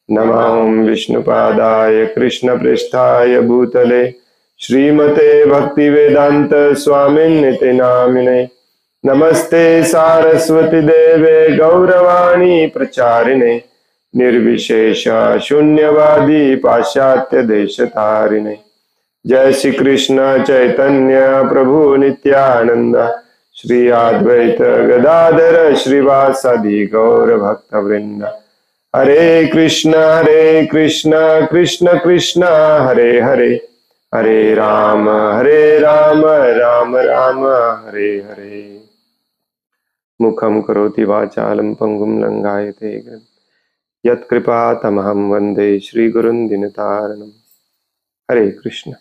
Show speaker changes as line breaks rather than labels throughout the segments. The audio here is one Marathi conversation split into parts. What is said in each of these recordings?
नमः विष्णुपादाय कृष्णपृष्ठाय भूतले श्रीमते भक्तिवेदांत स्वामिन्निति नामिने। नमस्ते सारस्वती देवे गौरवाणी प्रचारिणे निर्विशेष शून्यवादी पाश्चात्य देशतारिणे। जय श्री कृष्ण चैतन्य प्रभु नित्यानंद श्री अद्वैत गदाधर श्रीवासादि गौर भक्त वृंद। हरे कृष्ण कृष्ण कृष्ण हरे हरे, हरे राम राम राम हरे हरे। मुखं करोति वाचालं पंगुं लंघायते गिरिं यत्कृपातमहं वन्दे श्रीगुरुं दीनतारिणं। हरे कृष्ण।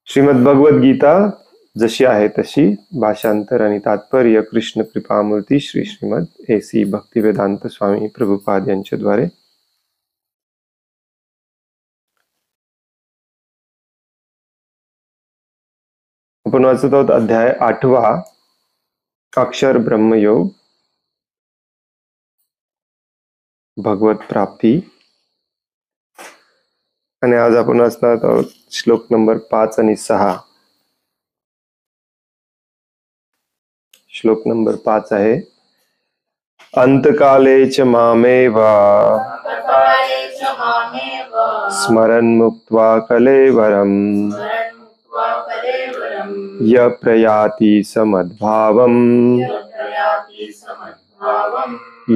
श्रीमद भगवद गीता जशी आहे तशी भाषांतर आणि तात्पर्य कृष्ण कृपामूर्ती श्री श्रीमद AC भक्तिवेदांत स्वामी प्रभुपाद यांच्या द्वारे आपण वाचत आहोत अध्याय 8वा अक्षर ब्रह्मयोग भगवत प्राप्ती। आणि आज आपण वाचणार आहोत श्लोक नंबर 5 आणि 6। श्लोक नंबर 5 आहे अंतकाले च मामेव स्मरन् मुक्त्वा कलेवरम् य प्रयाति समद्भावम्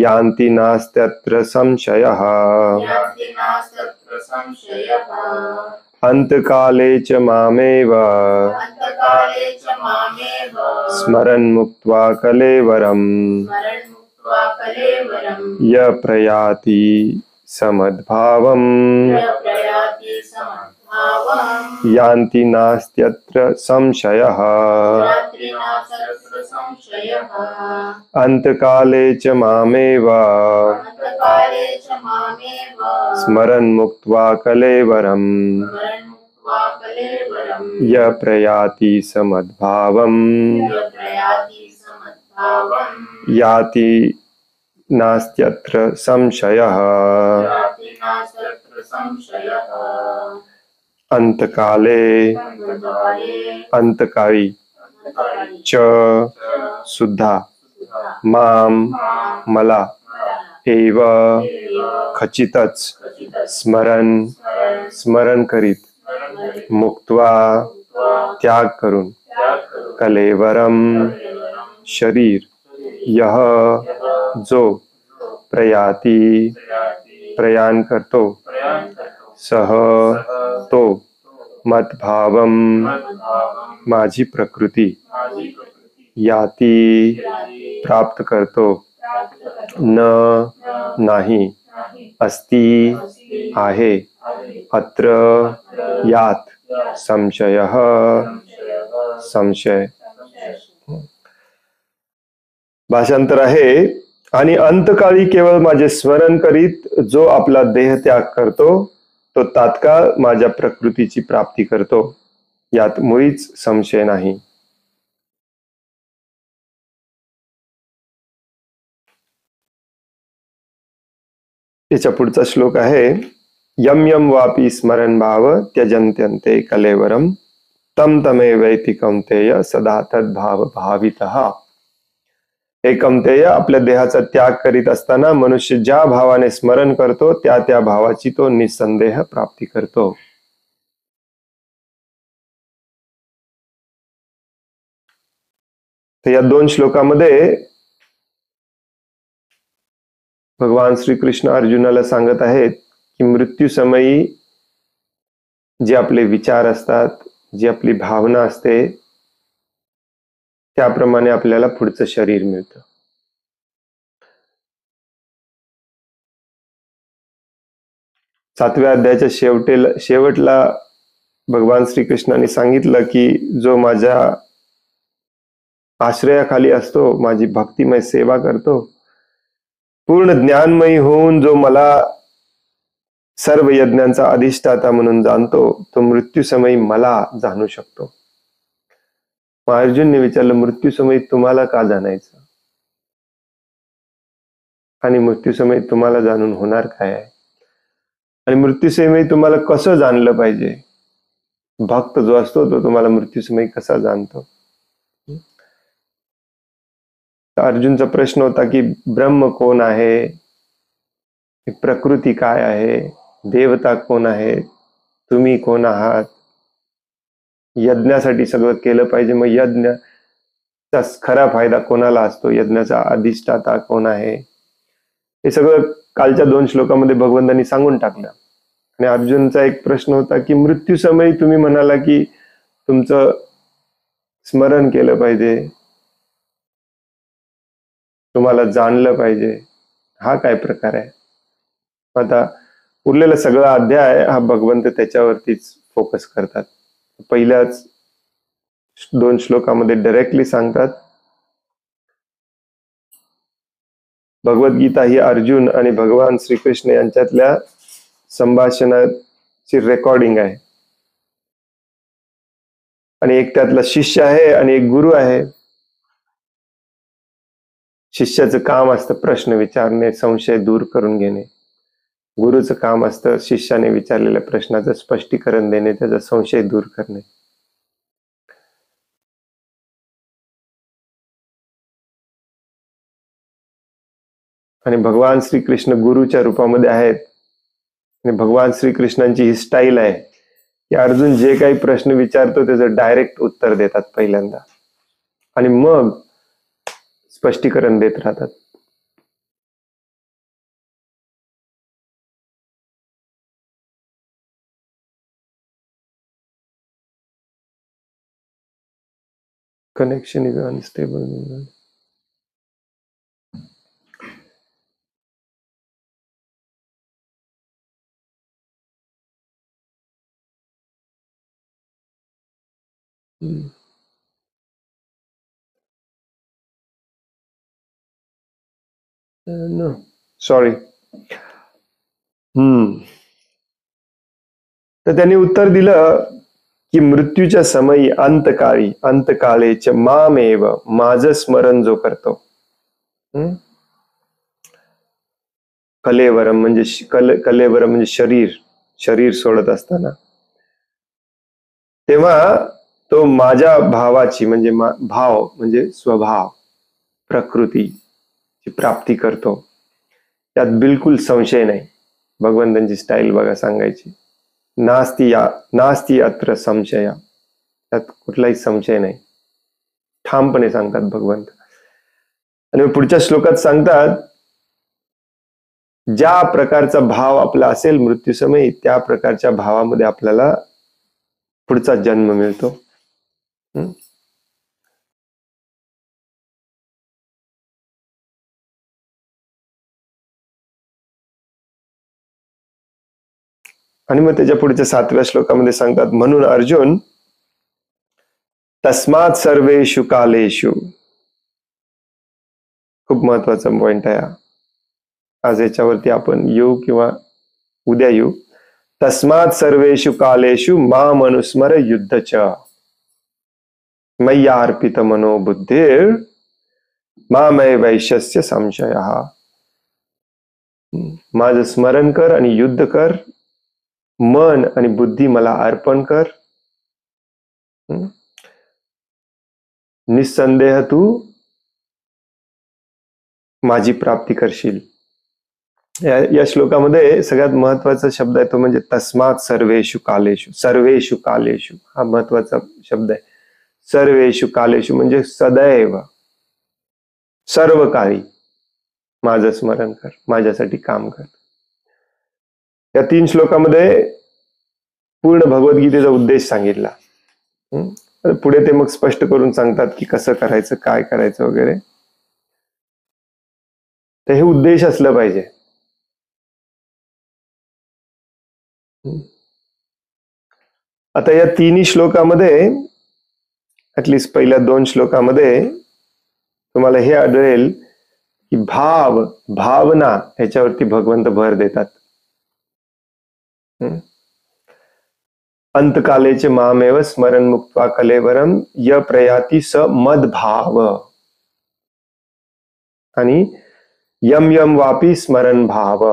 यान्ति नास्त्यत्र संशयः। अंतकाले च मामेव स्मरन् मुक्त्वा कलेवरम् य प्रयाति समद्भावम् यान्ति नास्त्यत्र संशयः। अंतकाले च मामेव स्मरन् मुक्त्वा कलेवरम् य प्रयाति समद्भावम् याति नास्त्यत्र संशयः। अंतकाले अंतकाळी च सुद्धा माम मला एव खचितच स्मरण करीत मुक्त्वा त्याग करून कलेवरम शरीर यह जो प्रयाति प्रयाण करतो सह तो मद्भावम माझी प्रकृती याती प्राप्त करतो न नाही अस्ति आहे अत्र यात संशयः संशय। भाषांतर आहे आणि अंतकाळी केवळ माझे स्मरण करीत जो आपला देह त्याग करतो तो तात्काळ माझ्या प्रकृतीची प्राप्ती करतो यात मुळीच संशय नाही। याच्या पुढचा श्लोक आहे यम यम वापी स्मरण भाव त्यजन्त्यन्ते कलेवरम तम तमेवैति कौन्तेय सदा तद्भाव भावितः। हे कौन्तेय आपल्या देहाचा त्याग करीत असताना मनुष्य ज्या भावाने स्मरण करतो त्या त्या भावाची तो निसंदेह प्राप्ती करतो। तर या दोन श्लोकामध्ये भगवान श्री कृष्ण अर्जुनाला सांगत आहेत की मृत्यू समयी जे आपले विचार असतात, जी आपली भावना असते त्याप्रमाणे आपल्याला पुढचं शरीर मिळतं। 7व्या अध्यायाच्या शेवटला भगवान श्रीकृष्णाने सांगितलं की जो माझ्या आश्रयाखाली असतो, माझी भक्तिमय सेवा करतो, पूर्ण ज्ञानमयी होऊन जो मला सर्व यज्ञांचा अधिष्ठाता म्हणून जाणतो तो मृत्यू समयी मला जाणू शकतो। अर्जुनने विचारलं मृत्यू समयी तुम्हाला का जाणायचं? आणि मृत्यूसमयी तुम्हाला जाणून होणार काय आहे, आणि मृत्यूसमयी तुम्हाला कसं जाणलं पाहिजे. भक्त जो असतो तो तुम्हाला मृत्यूसमयी कसा जाणतो. अर्जुनचा प्रश्न होता की ब्रह्म कोण आहे, प्रकृती काय आहे, देवता कोण आहे, तुम्ही कोण आहात. यज्ञासाठी सगळं केलं पाहिजे, मग यज्ञाचा खरा फायदा कोणाला असतो, यज्ञाचा अधिष्ठाता कोण आहे, हे सगळं कालच्या 2 श्लोकामध्ये भगवंतांनी सांगून टाकलं. आणि अर्जुनचा एक प्रश्न होता की मृत्यू समयी तुम्ही म्हणाला की तुमचं स्मरण केलं पाहिजे, तुम्हाला जाणलं पाहिजे, हा काय प्रकार आहे. आता उरलेला सगळा अध्याय हा भगवंत त्याच्यावरतीच फोकस करतात. पहिल्याच 2 श्लोकामध्ये डायरेक्टली सांगतात, भगवद्गीता ही अर्जुन आणि भगवान श्रीकृष्ण यांच्यातल्या संभाषणाची रेकॉर्डिंग आहे. आणि एक त्यातला शिष्य आहे आणि एक गुरु आहे. शिष्याचं काम असतं प्रश्न विचारणे, संशय दूर करून घेणे. गुरुचं काम असतं शिष्याने विचारलेल्या प्रश्नाचं स्पष्टीकरण देणे, त्याचा संशय दूर करणे. आणि भगवान श्रीकृष्ण गुरुच्या रूपामध्ये आहेत. आणि भगवान श्रीकृष्णांची ही स्टाईल आहे की अर्जुन जे काही प्रश्न विचारतो त्याचं डायरेक्ट उत्तर देतात पहिल्यांदा, आणि मग स्पष्टीकरण देत राहतात. Connection is unstable. No sorry. तर त्यांनी उत्तर दिलं की मृत्यूच्या समयी अंतकाळेच मामेव, माझं स्मरण जो करतो. कलेवरम म्हणजे कलेवरम म्हणजे शरीर सोडत असताना, तेव्हा तो माझ्या भावाची म्हणजे भाव म्हणजे स्वभाव प्रकृतीची प्राप्ती करतो. त्यात बिलकुल संशय नाही. भगवंतांची स्टाईल बघा सांगायची, नास्ती अत्र संशया, त्यात कुठलाही संशय नाही, ठामपणे सांगतात भगवंत. आणि पुढच्या श्लोकात सांगतात, ज्या प्रकारचा भाव आपला असेल मृत्यूसमयी त्या प्रकारच्या भावामध्ये आपल्याला पुढचा जन्म मिळतो. आणि मग त्याच्या पुढच्या 7व्या श्लोकामध्ये सांगतात, म्हणून अर्जुन तस्मात सर्वेषु कालेषु, खूप महत्वाचा पॉइंट आहे. आज याच्यावरती आपण येऊ किंवा उद्या येऊ. तस्मात सर्वेषु कालेषु माम अनुस्मर युद्धच मय्या अर्पित मनो बुद्धिर मामय वैश्यस्य संशयः. माझं स्मरण कर आणि युद्ध कर, मन आणि बुद्धी मला अर्पण कर, निसंदेह तू माझी प्राप्ती करशील. या श्लोकामध्ये सगळ्यात महत्वाचा शब्द आहे तो म्हणजे तस्मात सर्वेषु कालेषु. सर्वेषु कालेषु हा महत्वाचा शब्द आहे. सर्वेषु कालेषु म्हणजे सदैव, सर्व काळी माझं स्मरण कर, माझ्यासाठी काम कर. या 3 श्लोकामध्ये पूर्ण भगवद्गीतेचा उद्देश सांगितला. पुढे ते मग स्पष्ट करून सांगतात की कसं करायचं, काय करायचं वगैरे. तर हे उद्देश असलं पाहिजे. आता या 3 श्लोकामध्ये, ऍटलिस्ट पहिल्या 2 श्लोकामध्ये तुम्हाला हे आढळेल की भावना ह्याच्यावरती भगवंत भर देतात. अंतकालेचे मामेव स्मरण मुक्त्वा कलेवरम य प्रयाती स मदभाव. आणि यम यम वापी स्मरण भाव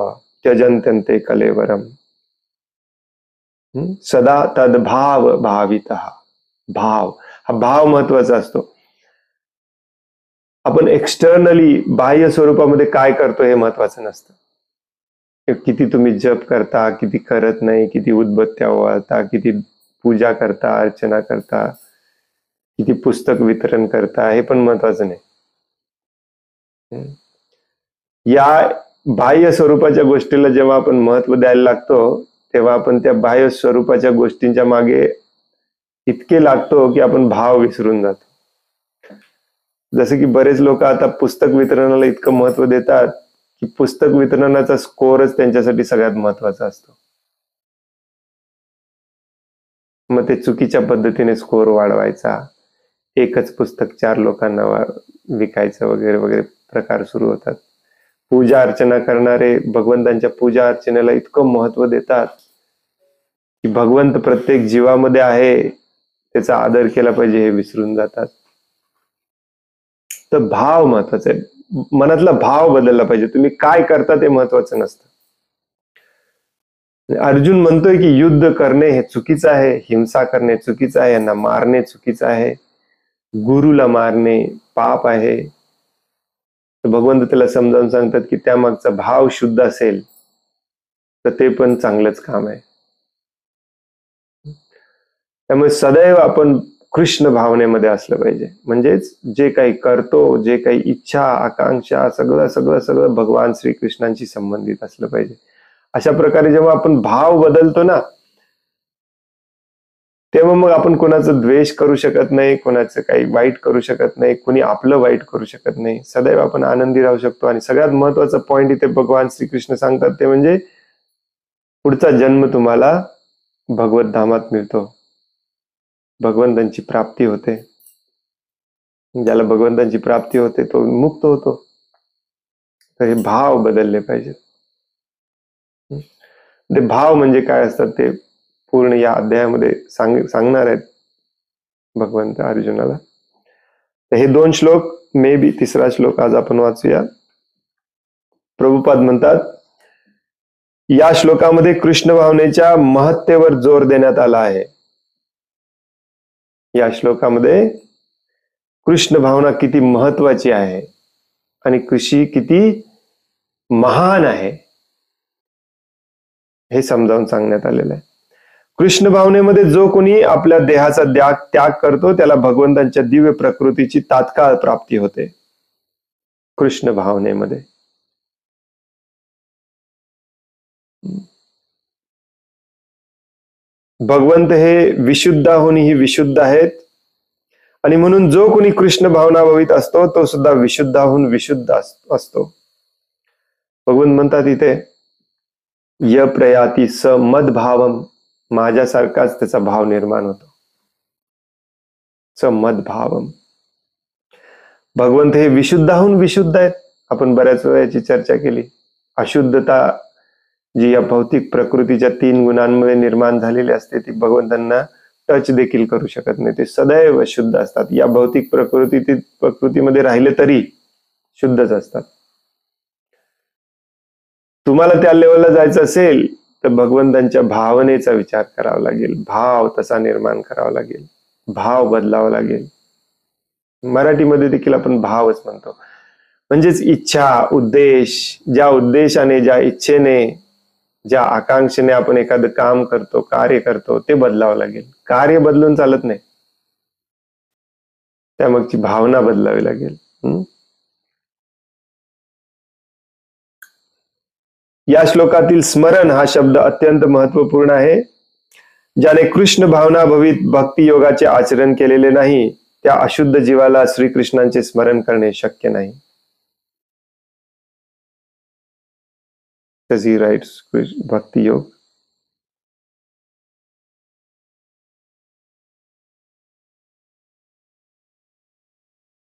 त्यजंत्यन्ते कलेवरम सदा तद्भाव भावितः. भाव, हा भाव महत्वाचा असतो. आपण एक्सटर्नली बाह्य स्वरूपामध्ये काय करतो हे महत्वाचं नसतं. किती तुम्ही जप करता, किती करत नाही, किती उदबत्त्या ओवाळता, किती पूजा करता, अर्चना करता, किती पुस्तक वितरण करता, हे पण महत्वाचं नाही. या बाह्य स्वरूपाच्या गोष्टीला जेव्हा आपण महत्व द्यायला लागतो तेव्हा आपण त्या बाह्य स्वरूपाच्या गोष्टींच्या मागे इतके लागतो की आपण भाव विसरून जातो. जसे की बरेच लोक आता पुस्तक वितरणाला इतकं महत्व देतात की पुस्तक वितरणाचा स्कोरच त्यांच्यासाठी सगळ्यात महत्वाचा असतो. मग ते चुकीच्या पद्धतीने स्कोर वाढवायचा, एकच पुस्तक 4 लोकांना विकायचं वगैरे वगैरे प्रकार सुरू होतात. पूजा अर्चना करणारे भगवंतांच्या पूजा अर्चनेला इतकं महत्व देतात की भगवंत प्रत्येक जीवामध्ये आहे, त्याचा आदर केला पाहिजे हे विसरून जातात. तर भाव महत्वाचा आहे. मनातला भाव बदलला पाहिजे. तुम्ही काय करता ते महत्वाचं नसतं. अर्जुन म्हणतोय की युद्ध करणे हे चुकीचं आहे, हिंसा करणे चुकीचं आहे, यांना मारणे चुकीचं आहे, गुरुला मारणे पाप आहे. भगवंत त्याला समजावून सांगतात की त्यामागचा भाव शुद्ध असेल तर ते पण चांगलंच काम आहे. त्यामुळे सदैव आपण कृष्ण भावनेमध्ये असलं पाहिजे. म्हणजेच जे काही करतो, जे काही इच्छा आकांक्षा सगळं सगळं सगळं भगवान श्रीकृष्णांशी संबंधित असलं पाहिजे. अशा प्रकारे जेव्हा आपण भाव बदलतो ना तेव्हा मग आपण कोणाचं द्वेष करू शकत नाही, कोणाचं काही वाईट करू शकत नाही, कोणी आपलं वाईट करू शकत नाही. सदैव आपण आनंदी राहू शकतो. आणि सगळ्यात महत्वाचा पॉइंट इथे भगवान श्रीकृष्ण सांगतात ते म्हणजे पुढचा जन्म तुम्हाला भगवत धामात मिळतो, भगवंतांची प्राप्ती होते. ज्याला भगवंतांची प्राप्ती होते तो मुक्त होतो. तर हे भाव बदलले पाहिजेत. ते भाव म्हणजे काय असतात ते पूर्ण या अध्यायामध्ये सांगणार आहेत भगवंत अर्जुनाला. तर हे 2 श्लोक, मे बी 3रा श्लोक आज आपण वाचूया. प्रभुपाद म्हणतात या श्लोकामध्ये कृष्ण भावनेच्या महत्तेवर जोर देण्यात आला आहे. या श्लोकामध्ये कृष्ण भावना किती महत्वाची आहे आणि कृषी किती महान आहे हे समजावून सांगण्यात आलेलं आहे. कृष्ण भावनेमध्ये जो कोणी आपल्या देहाचा त्याग करतो त्याला भगवंतांच्या दिव्य प्रकृतीची तात्काळ प्राप्ती होते. कृष्ण भावनेमध्ये भगवंत हे विशुद्धाहूनही विशुद्ध आहेत आणि म्हणून जो कोणी कृष्ण भावनाभावित असतो तो सुद्धा विशुद्धाहून विशुद्ध असतो. भगवंत म्हणतात इथे य प्रयाती स मदभावम, माझ्यासारखाच त्याचा भाव निर्माण होतो. स मदभावम. भगवंत हे विशुद्धाहून विशुद्ध आहेत. आपण बऱ्याच वेळा याची चर्चा केली. अशुद्धता जी या भौतिक प्रकृतीच्या 3 गुणांमुळे निर्माण झालेली असते ती भगवंतांना टच देखील करू शकत नाही. ते सदैव शुद्ध असतात. या भौतिक प्रकृतीमध्ये राहिले तरी शुद्धच असतात. तुम्हाला त्या लेवलला जायचं असेल तर भगवंतांच्या भावनेचा विचार करावा लागेल. भाव तसा निर्माण करावा लागेल. भाव बदलावा लागेल. मराठीमध्ये देखील आपण भावच म्हणतो. म्हणजेच इच्छा, उद्देश, ज्या उद्देशाने, ज्या इच्छेने, ज्या आकांक्षेने आपण एखादं काम करतो, कार्य करतो ते बदलावं लागेल. कार्य बदलून चालत नाही, त्यामागची भावना बदलावी लागेल. या श्लोकातील स्मरण हा शब्द अत्यंत महत्वपूर्ण आहे. ज्याने कृष्ण भावना भवित भक्ती योगाचे आचरण केलेले नाही त्या अशुद्ध जीवाला श्रीकृष्णांचे स्मरण करणे शक्य नाही. He writes भक्ती योग.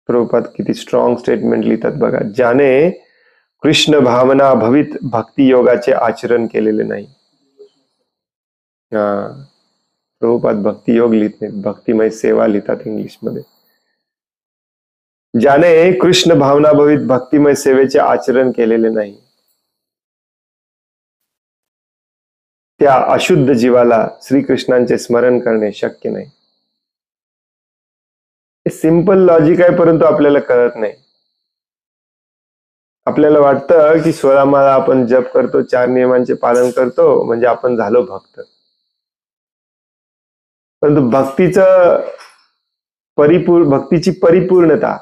प्रभुपाद किती स्ट्रॉंग स्टेटमेंट लिहितात बघा. ज्याने कृष्ण भावना भवित भक्ती योगाचे आचरण केलेले नाही. प्रभुपाद भक्ती योग लिहित नाही, भक्तिमय सेवा लिहितात इंग्लिश मध्ये. ज्याने कृष्ण भावनाभवित भक्तिमय सेवेचे आचरण केलेले नाही, त्या अशुद्ध जीवाला श्रीकृष्णांचे स्मरण करणे शक्य नाही. हे सिंपल लॉजिक आहे, परंतु आपल्याला कळत नाही. आपल्याला वाटतं की 16 माळा आपण जप करतो, 4 नियमांचे पालन करतो म्हणजे आपण झालो भक्त. परंतु भक्तीची परिपूर्णता,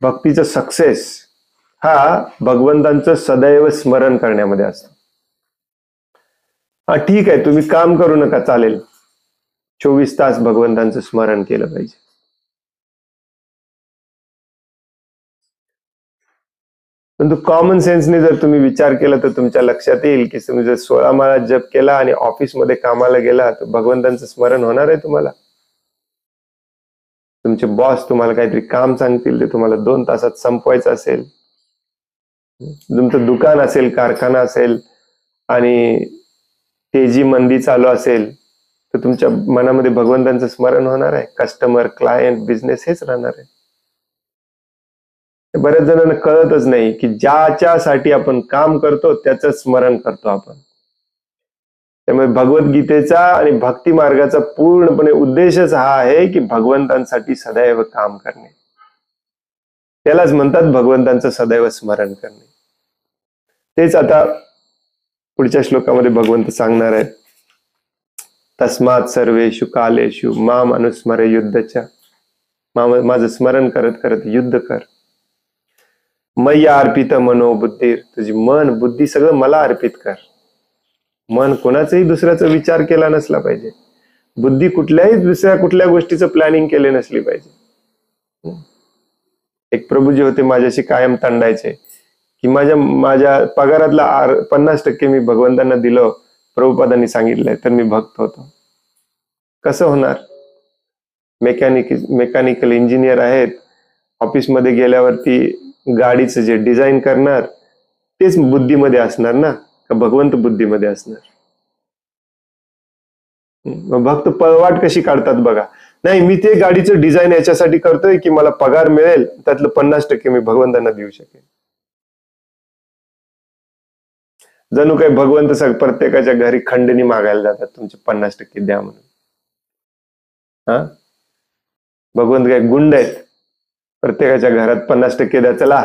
भक्तीचा सक्सेस हा भगवंतांचं सदैव स्मरण करण्यामध्ये असतो. हा ठीक आहे, तुम्ही काम करू नका, चालेल, 24 तास भगवंतांचं स्मरण केलं पाहिजे. परंतु कॉमन सेन्सने जर तुम्ही विचार केला तर तुमच्या लक्षात येईल की तुम्ही जर 16 माळा जप केला आणि ऑफिसमध्ये कामाला गेला तर भगवंतांचं स्मरण होणार आहे तुम्हाला? तुमचे बॉस तुम्हाला काहीतरी काम सांगतील, ते तुम्हाला 2 तासात संपवायचं असेल, तुमचं दुकान असेल, कारखाना असेल आणि तेजी मंदी चालू असेल तर तुमच्या मनामध्ये भगवंतांचं स्मरण होणार आहे? कस्टमर, क्लायंट, बिझनेस हेच राहणार आहे. बऱ्याच जणांना कळतच नाही की ज्याच्यासाठी आपण काम करतो त्याचं स्मरण करतो आपण. त्यामुळे भगवद्गीतेचा आणि भक्ती मार्गाचा पूर्णपणे उद्देशच हा आहे की भगवंतांसाठी सदैव काम करणे. त्यालाच म्हणतात भगवंतांचं सदैव स्मरण करणे. तेच आता पुढच्या श्लोकामध्ये भगवंत सांगणार आहेत. तस्मात सर्वेषु कालेषु माम अनुस्मरे युद्धच्या. माझं स्मरण करत करत युद्ध कर. मय्या अर्पित मनोबुद्धीर, तुझी मन बुद्धी सगळं मला अर्पित कर. मन कोणाचाही दुसऱ्याचा विचार केला नसला पाहिजे. बुद्धी कुठल्या गोष्टीचं प्लॅनिंग केले नसली पाहिजे. एक प्रभूजी होते, माझ्याशी कायम तंडायचे की माझ्या पगारातला 50% मी भगवंतांना दिलं, प्रभुपादांनी सांगितलंय, तर मी भक्त होतो. कसं होणार? मेकॅनिकल इंजिनियर आहेत, ऑफिसमध्ये गेल्यावरती गाडीचं जे डिझाईन करणार तेच बुद्धीमध्ये असणार ना, का भगवंत बुद्धीमध्ये असणार? भक्त पळवाट कशी काढतात बघा. नाही, मी ते गाडीचं डिझाईन याच्यासाठी करतोय की मला पगार मिळेल, त्यातलं 50% मी भगवंतांना देऊ शकेन. जणू काही भगवंत प्रत्येकाच्या घरी खंडणी मागायला जातात, तुमचे 50% द्या म्हणून. हा, भगवंत काय गुंड आहेत? प्रत्येकाच्या घरात 50% द्या, चला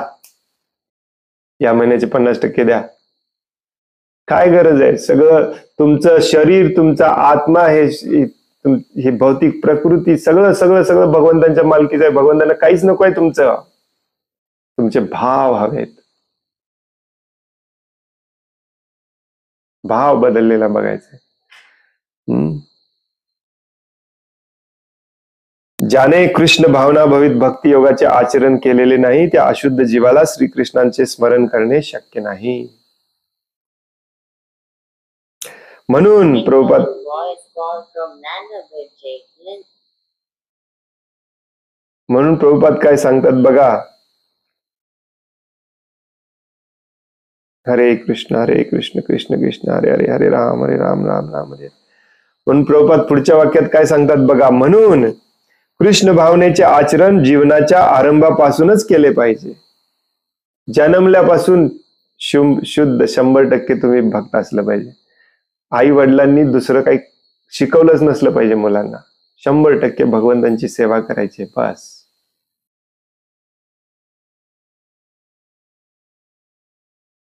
या महिन्याचे 50% द्या. काय गरज आहे? सगळं तुमचं शरीर, तुमचा आत्मा, हे भौतिक प्रकृती सगळं सगळं सगळं भगवंतांच्या मालकीचं आहे. भगवंतांना काहीच नको आहे तुमचं. तुमचे भाव हवेत. भाव बदललेला बघायचा. ज्याने कृष्ण भावना भवित भक्ती योगाचे आचरण केलेले नाही, त्या अशुद्ध जीवाला श्रीकृष्णांचे स्मरण करणे शक्य नाही. म्हणून प्रभुपाद काय सांगतात बघा. हरे कृष्ण कृष्ण कृष्ण हरे हरे, हरे राम राम राम हरे. म्हणून प्रभुपाद पुढच्या वाक्यात काय सांगतात बघा. म्हणून कृष्ण भावनेचे आचरण जीवनाच्या आरंभापासूनच केले पाहिजे. जन्मल्यापासून शुद्ध 100% तुम्ही भक्त असलं पाहिजे. आई वडिलांनी दुसरं काही शिकवलंच नसलं पाहिजे मुलांना. 100% भगवंतांची सेवा करायची, बस.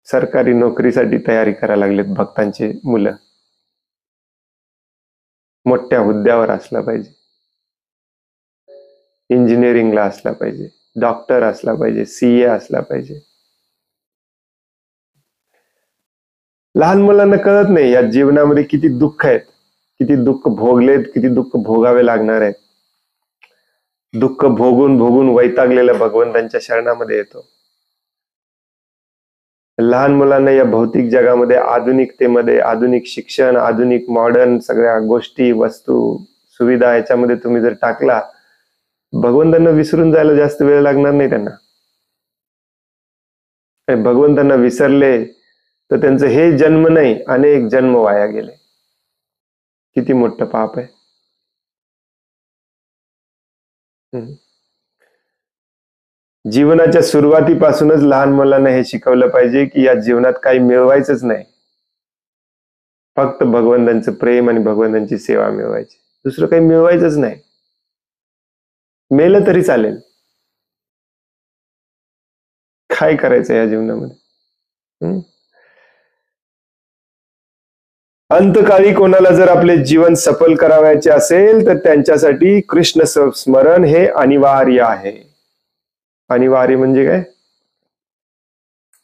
सरकारी नोकरीसाठी तयारी करायला लागलेत भक्तांची मुलं. मोठ्या हुद्द्यावर असला पाहिजे, इंजिनिअरिंगला असला पाहिजे, डॉक्टर असला पाहिजे, CA असला पाहिजे. लहान मुलांना कळत नाही या जीवनामध्ये किती दुःख आहेत, किती दुःख भोगलेत, किती दुःख भोगावे लागणार आहेत. दुःख भोगून भोगून वैतागलेल्या भगवंतांच्या शरणामध्ये येतो. लहान मुलांना या भौतिक जगामध्ये, आधुनिकतेमध्ये, आधुनिक शिक्षण, आधुनिक मॉडर्न सगळ्या गोष्टी, वस्तू, सुविधा याच्यामध्ये तुम्ही जर टाकला, भगवंतांना विसरून जायला जास्त वेळ लागणार नाही त्यांना. भगवंतांना विसरले तर त्यांचं हे जन्म नाही, अनेक जन्म वाया गेले. किती मोठं पाप आहे. जीवनाच्या सुरुवातीपासूनच लहान मुलांना हे शिकवलं पाहिजे की या जीवनात काही मिळवायचंच नाही, फक्त भगवंतांचं प्रेम आणि भगवंतांची सेवा मिळवायची, दुसरं काही मिळवायचंच नाही. मेलं तरी चालेल, काय करायचं या जीवनामध्ये. अंतकाळी कोणाला जर आपले जीवन सफल करावायचे असेल तर त्यांच्यासाठी कृष्ण स्मरण हे अनिवार्य आहे. अनिवार्य म्हणजे काय?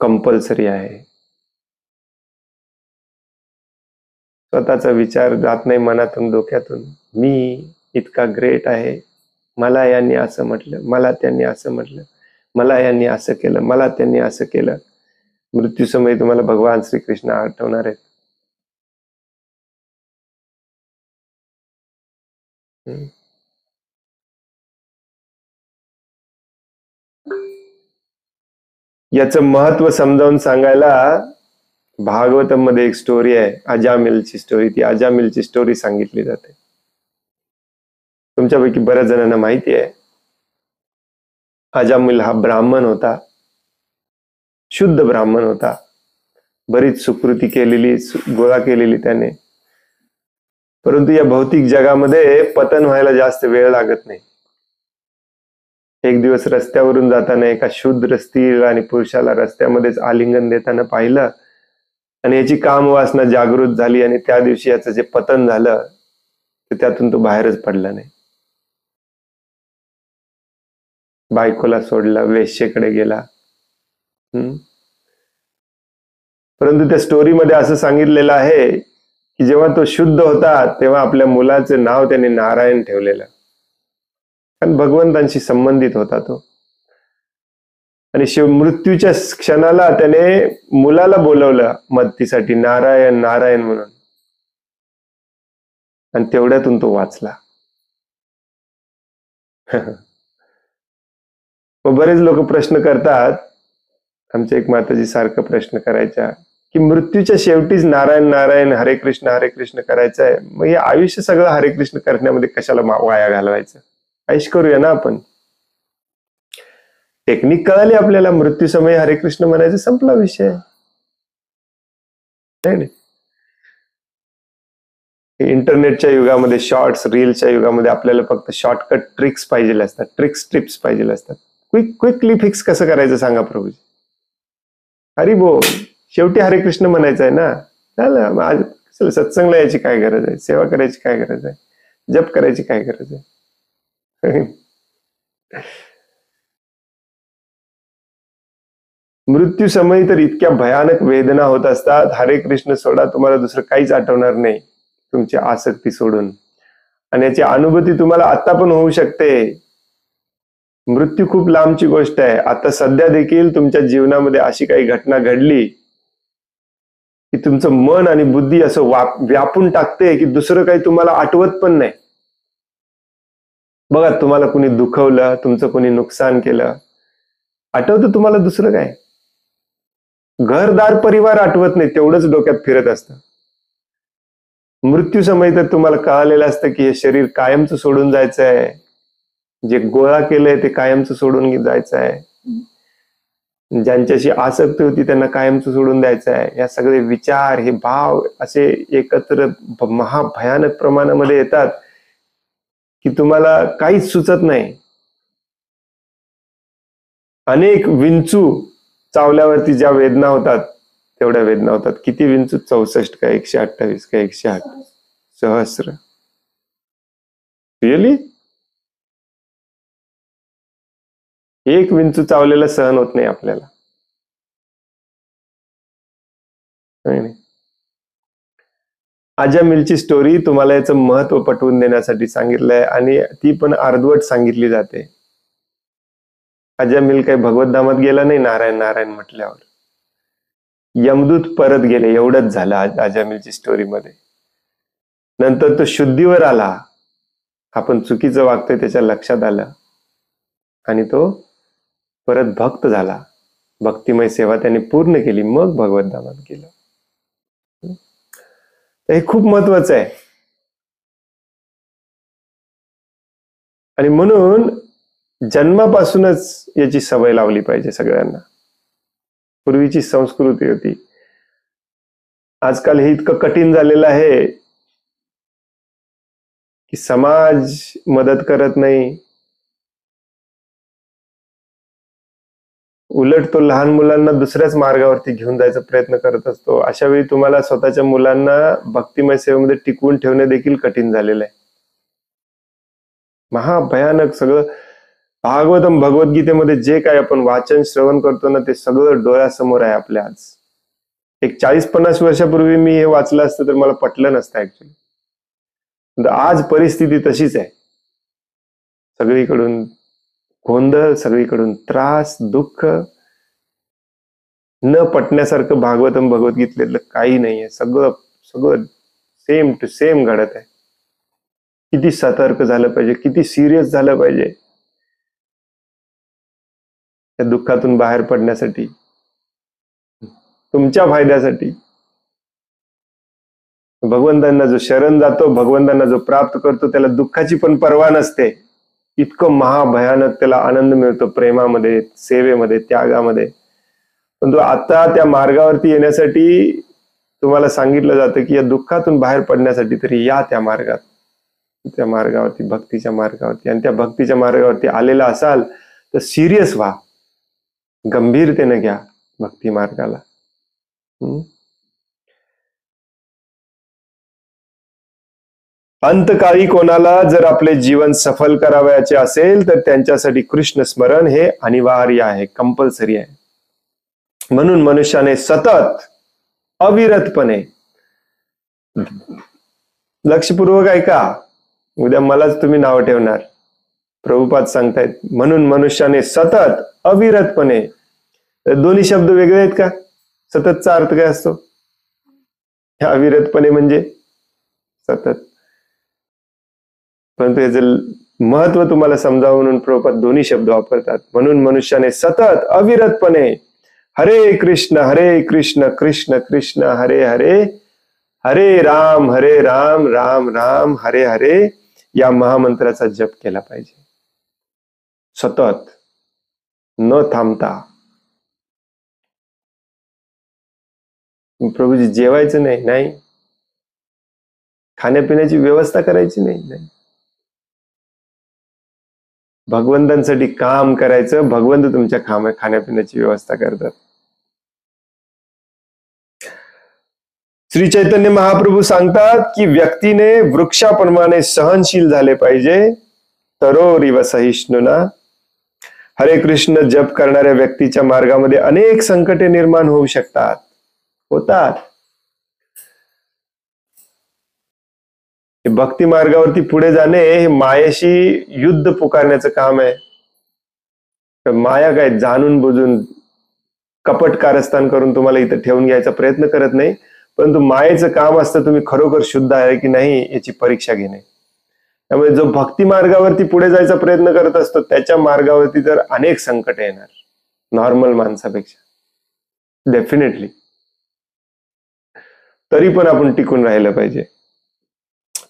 कंपल्सरी आहे. स्वतःचा विचार जात नाही मनातून डोक्यातून, मी इतका ग्रेट आहे, मला यांनी असं म्हटलं, मला त्यांनी असं म्हटलं, मला यांनी असं केलं, मला त्यांनी असं केलं. मृत्यूसमयी तुम्हाला भगवान श्रीकृष्ण आठवणार आहेत. याचं महत्व समजावून सांगायला भागवतम मध्ये एक स्टोरी आहे, अजामिलची स्टोरी. ती अजामिलची स्टोरी सांगितली जाते. तुमच्यापैकी बऱ्याच जणांना माहिती आहे, अजामिल हा ब्राह्मण होता, शुद्ध ब्राह्मण होता. बरीच सुकृती केलेली, गोळा केलेली त्याने. परंतु या भौतिक जगामध्ये पतन व्हायला जास्त वेळ लागत नाही. एक दिवस रस्त्यावरून जाताना एका शूद्र स्त्री आणि पुरुषाला रस्त्यामध्येच आलिंगन देताना पाहिलं आणि याची कामवासना जागृत झाली आणि त्या दिवशी याचं जे पतन झालं तर त्यातून तो बाहेरच पडला नाही. बायकोला सोडला, वेश्येकडे गेला. परंतु त्या स्टोरीमध्ये असं सांगितलेलं आहे की जेव्हा तो शुद्ध होता तेव्हा आपल्या मुलाचं नाव त्याने नारायण ठेवलेलं, कारण भगवंतांशी संबंधित होता तो. आणि मृत्यूच्या क्षणाला त्याने मुलाला बोलवलं मदतीसाठी, नारायण नारायण म्हणून, आणि तेवढ्यातून तो वाचला. मग बरेच लोक प्रश्न करतात, आमच्या एक माताजी सारखं प्रश्न करायच्या की मृत्यूच्या शेवटीच नारायण नारायण हरे कृष्ण करायचं आहे, मग हे आयुष्य सगळं हरे कृष्ण करण्यामध्ये कशाला वाया घालवायचं, ऐश करूया ना आपण. टेक्निक कळाली आपल्याला, मृत्यू समय हरे कृष्ण म्हणायचं, संपला विषय. इंटरनेटच्या युगामध्ये, शॉर्ट्स रीलच्या युगामध्ये आपल्याला फक्त शॉर्टकट ट्रिक्स पाहिजे असतात, टिप्स पाहिजे असतात. क्विकली फिक्स कसं करायचं सांगा प्रभूजी. हरी बोल, शेवटी हरे कृष्ण म्हणायचं आहे ना, झालं. आज सत्संगला यायची काय गरज आहे, सेवा करायची काय गरज आहे, जप करायची काय गरज आहे. मृत्यू समयी तर इतक्या भयानक वेदना होत असतात, हरे कृष्ण सोडा, तुम्हाला दुसरं काहीच आठवणार नाही तुमची आसक्ती सोडून. आणि याची अनुभूती तुम्हाला आता पण होऊ शकते. मृत्यू खूप लांबची गोष्ट आहे. आता सध्या देखील तुमच्या जीवनामध्ये अशी काही घटना घडली की तुमचं मन आणि बुद्धी असं व्यापून टाकते की दुसरं काही तुम्हाला आठवत पण नाही. बघा, तुम्हाला कुणी दुखवलं, तुमचं कुणी नुकसान केलं, आठवतं तुम्हाला दुसरं काय? घरदार परिवार आठवत नाही, तेवढंच डोक्यात फिरत असतं. मृत्यू समय तर तुम्हाला कळालेलं असतं की हे शरीर कायमचं सोडून जायचं आहे, जे गोळा केलंय ते कायमचं सोडून जायचं आहे, ज्यांच्याशी आसक्ती होती त्यांना कायमचं सोडून द्यायचं आहे. या सगळे विचार, हे भाव असे एकत्र महाभयानक प्रमाणामध्ये येतात की तुम्हाला काहीच सुचत नाही. अनेक विंचू चावल्यावरती ज्या वेदना होतात तेवढ्या वेदना होतात. किती विंचू? 64 का 128 का 108 सहस्र. रिअली? एक विंचू चावलेला सहन होत नाही आपल्याला. अजामिलची स्टोरी तुम्हाला याचं महत्व पटवून देण्यासाठी सांगितलंय, आणि ती पण अर्धवट सांगितली जाते. अजामिल काही भगवत धामात गेला नाही नारायण नारायण म्हटल्यावर. यमदूत परत गेले, एवढंच झालं अजामिलची स्टोरी मध्ये. नंतर तो शुद्धीवर आला, आपण चुकीचं वागतोय त्याच्या लक्षात आलं, आणि तो परत भक्त झाला. भक्तिमय सेवा त्याने पूर्ण केली, मग भगवत धामात गेला. हे खूप महत्वाचं आहे. आणि म्हणून जन्मापासूनच याची सवय लावली पाहिजे सगळ्यांना. पूर्वीची संस्कृती होती. आजकाल हे इतकं कठीण झालेलं आहे की समाज मदत करत नाही, उलट तो लहान मुलांना दुसऱ्याच मार्गावरती घेऊन जायचा प्रयत्न करत असतो. अशा वेळी तुम्हाला स्वतःच्या मुलांना भक्तिमय सेवेमध्ये टिकवून ठेवणे देखील कठीण झालेलं आहे. महाभयानक सगळं भागवतम भगवद्गीतेमध्ये जे काय आपण वाचन श्रवण करतो ना, ते सगळं डोळ्यासमोर आहे आपल्या आज. एक 40-50 वर्षापूर्वी मी हे वाचलं असतं तर मला पटलं नसतं ऍक्च्युली. आज परिस्थिती तशीच आहे. सगळीकडून गोंधळ, सगळीकडून त्रास, दुःख. न पटण्यासारखं भागवतम भगवद्गीतेतलं काही नाहीये. सगळं सगळं सेम टू सेम घडत आहे. किती सतर्क झालं पाहिजे, किती सिरियस झालं पाहिजे त्या दुःखातून बाहेर पडण्यासाठी, तुमच्या फायद्यासाठी. भगवंतांना जो शरण जातो, भगवंतांना जो प्राप्त करतो, त्याला दुःखाची पण पर्वा नसते. इतकं महाभयानक त्याला आनंद मिळतो प्रेमामध्ये, सेवेमध्ये, त्यागामध्ये. परंतु आता त्या मार्गावरती येण्यासाठी तुम्हाला सांगितलं जातं की या दुःखातून बाहेर पडण्यासाठी तरी या त्या मार्गात, त्या मार्गावरती, भक्तीच्या मार्गावरती. आणि त्या भक्तीच्या मार्गावरती आलेला असाल तर सिरियस व्हा, गंभीरतेने घ्या भक्ती मार्गाला. अंतकाळी कोणाला जर आपले जीवन सफल करावयाचे असेल तर त्यांच्यासाठी कृष्ण स्मरण हे अनिवार्य आहे, कंपल्सरी आहे. म्हणून मनुष्याने सतत अविरतपणे, लक्षपूर्वक ऐका, उद्या मलाच तुम्ही नाव ठेवणार. प्रभुपाद सांगतायत म्हणून मनुष्याने सतत अविरतपणे. दोन्ही शब्द वेगळे आहेत का? सततचा अर्थ काय असतो? अविरतपणे म्हणजे सतत. परंतु याचं महत्व तुम्हाला समजावं म्हणून प्रभुपाद दोन्ही शब्द वापरतात. म्हणून मनुष्याने सतत अविरतपणे हरे कृष्ण कृष्ण कृष्ण हरे हरे, हरे राम राम राम हरे हरे या महामंत्राचा जप केला पाहिजे. सतत, न थांबता. प्रभूजी जेवायचं नाही, खाण्यापिण्याची व्यवस्था करायची नाही, भगवंतांसाठी काम करायचं. भगवंत तुमच्या खाण्यापिण्याची व्यवस्था करतात. श्री चैतन्य महाप्रभू सांगतात की व्यक्तीने वृक्षाप्रमाणे सहनशील झाले पाहिजे. तरोरिव सहिष्णुना. हरे कृष्ण जप करणाऱ्या व्यक्तीच्या मार्गामध्ये अनेक संकटे निर्माण होऊ शकतात, होतात. भक्ती मार्गावरती पुढे जाणे हे मायेशी युद्ध पुकारण्याचं काम आहे. माया काय जाणून बुजून कपट कारस्थान करून तुम्हाला इथं ठेवून घ्यायचा प्रयत्न करत नाही, परंतु मायेचं काम असतं तुम्ही खरोखर शुद्ध आहे की नाही याची परीक्षा घेणे. त्यामुळे जो भक्ती मार्गावरती पुढे जायचा प्रयत्न करत असतो त्याच्या मार्गावरती तर अनेक संकट येणार, नॉर्मल माणसापेक्षा डेफिनेटली. तरी पण आपण टिकून राहिलं पाहिजे.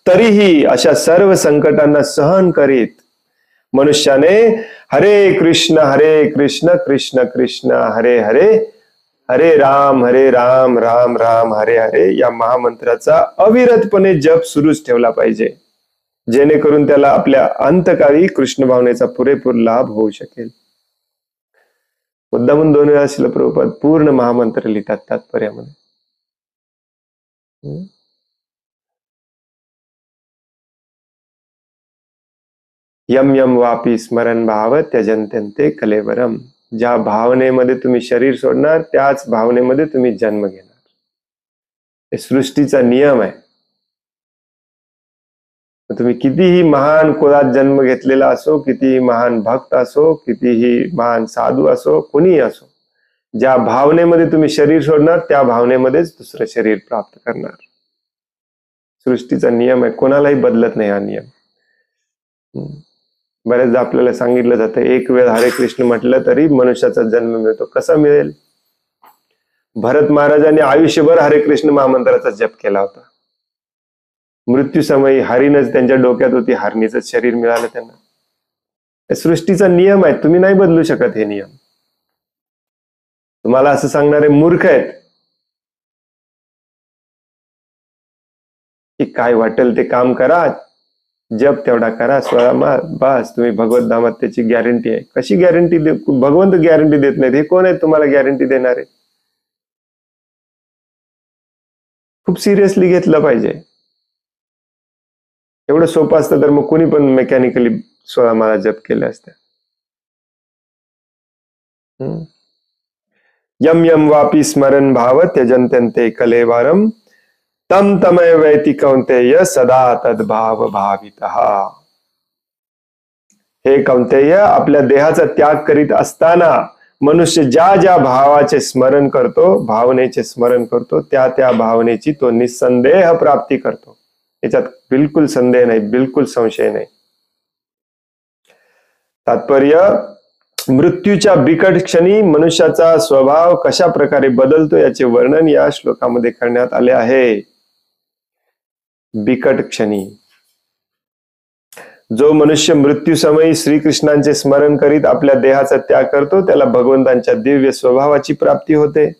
तरीही अशा सर्व संकटांना सहन करीत मनुष्याने हरे कृष्ण कृष्ण कृष्ण हरे हरे, हरे राम राम राम हरे हरे या महामंत्राचा अविरतपणे जप सुरूच ठेवला पाहिजे, जेणेकरून त्याला आपल्या अंतकाळी कृष्ण भावनेचा पुरेपूर लाभ होऊ शकेल. मुद्दामून 2 वेळा श्रील प्रभुपाद पूर्ण महामंत्र लिहितात तात्पर्यामध्ये. यम यम वापी स्मरण भाव त्यजन्त्यन्ते कलेवरम. ज्या भावनेमध्ये तुम्ही शरीर सोडणार त्याच भावनेमध्ये तुम्ही जन्म घेणार. हे सृष्टीचा नियम आहे. तुम्ही कितीही महान कुळात जन्म घेतलेला असो, कितीही महान भक्त असो, कितीही महान साधू असो, कोणीही असो, ज्या भावनेमध्ये तुम्ही शरीर सोडणार त्या भावनेमध्येच दुसरं शरीर प्राप्त करणार. सृष्टीचा नियम आहे, कोणालाही बदलत नाही हा नियम. बऱ्याचदा आपल्याला सांगितलं जातं एक वेळ हरे कृष्ण म्हटलं तरी मनुष्याचा जन्म मिळतो. कसा मिळेल? भरत महाराजांनी आयुष्यभर हरे कृष्ण महामंत्राचा जप केला होता. मृत्यू समयी हरीनच त्यांच्या डोक्यात होती, हरणीच शरीर मिळालं त्यांना. सृष्टीचा नियम आहे, तुम्ही नाही बदलू शकत हे नियम. तुम्हाला असं सांगणारे मूर्ख आहेत की काय वाटेल ते काम करा, जप तेवढा करा, स्वरा बस तुम्ही भगवत धामात त्याची गॅरंटी आहे. कशी गॅरंटी भगवंत गॅरंटी देत नाहीत, हे कोण आहे तुम्हाला गॅरंटी देणारे? खूप सिरियसली घेतलं पाहिजे. एवढं सोपं असतं तर मग कोणी पण मेकॅनिकली 16 माळा जप केल्या असत्या. यम यम वापी स्मरण भाव त्यजन्त्यन्ते कलेवारम तम तमय वैति कौंतेय सदा तद्भाव भावितः. हे कौंतेय, आपल्या देहाचा त्याग करीत असताना मनुष्य ज्या ज्या भावाचे स्मरण करतो, भावनेचे स्मरण करतो, त्या त्या भावनेची तो निसंदेह प्राप्ती करतो. याच्यात बिलकुल संदेह नाही, बिलकुल संशय नाही. तात्पर्य, मृत्यूच्या बिकट क्षणी मनुष्याचा स्वभाव कशा प्रकारे बदलतो याचे वर्णन या श्लोकामध्ये करण्यात आले आहे. बिकट क्षणी जो मनुष्य मृत्यू समयी श्रीकृष्णांचे स्मरण करीत आपल्या देहाचा त्याग करतो त्याला भगवंतांच्या दिव्य स्वभावाची प्राप्ती होते.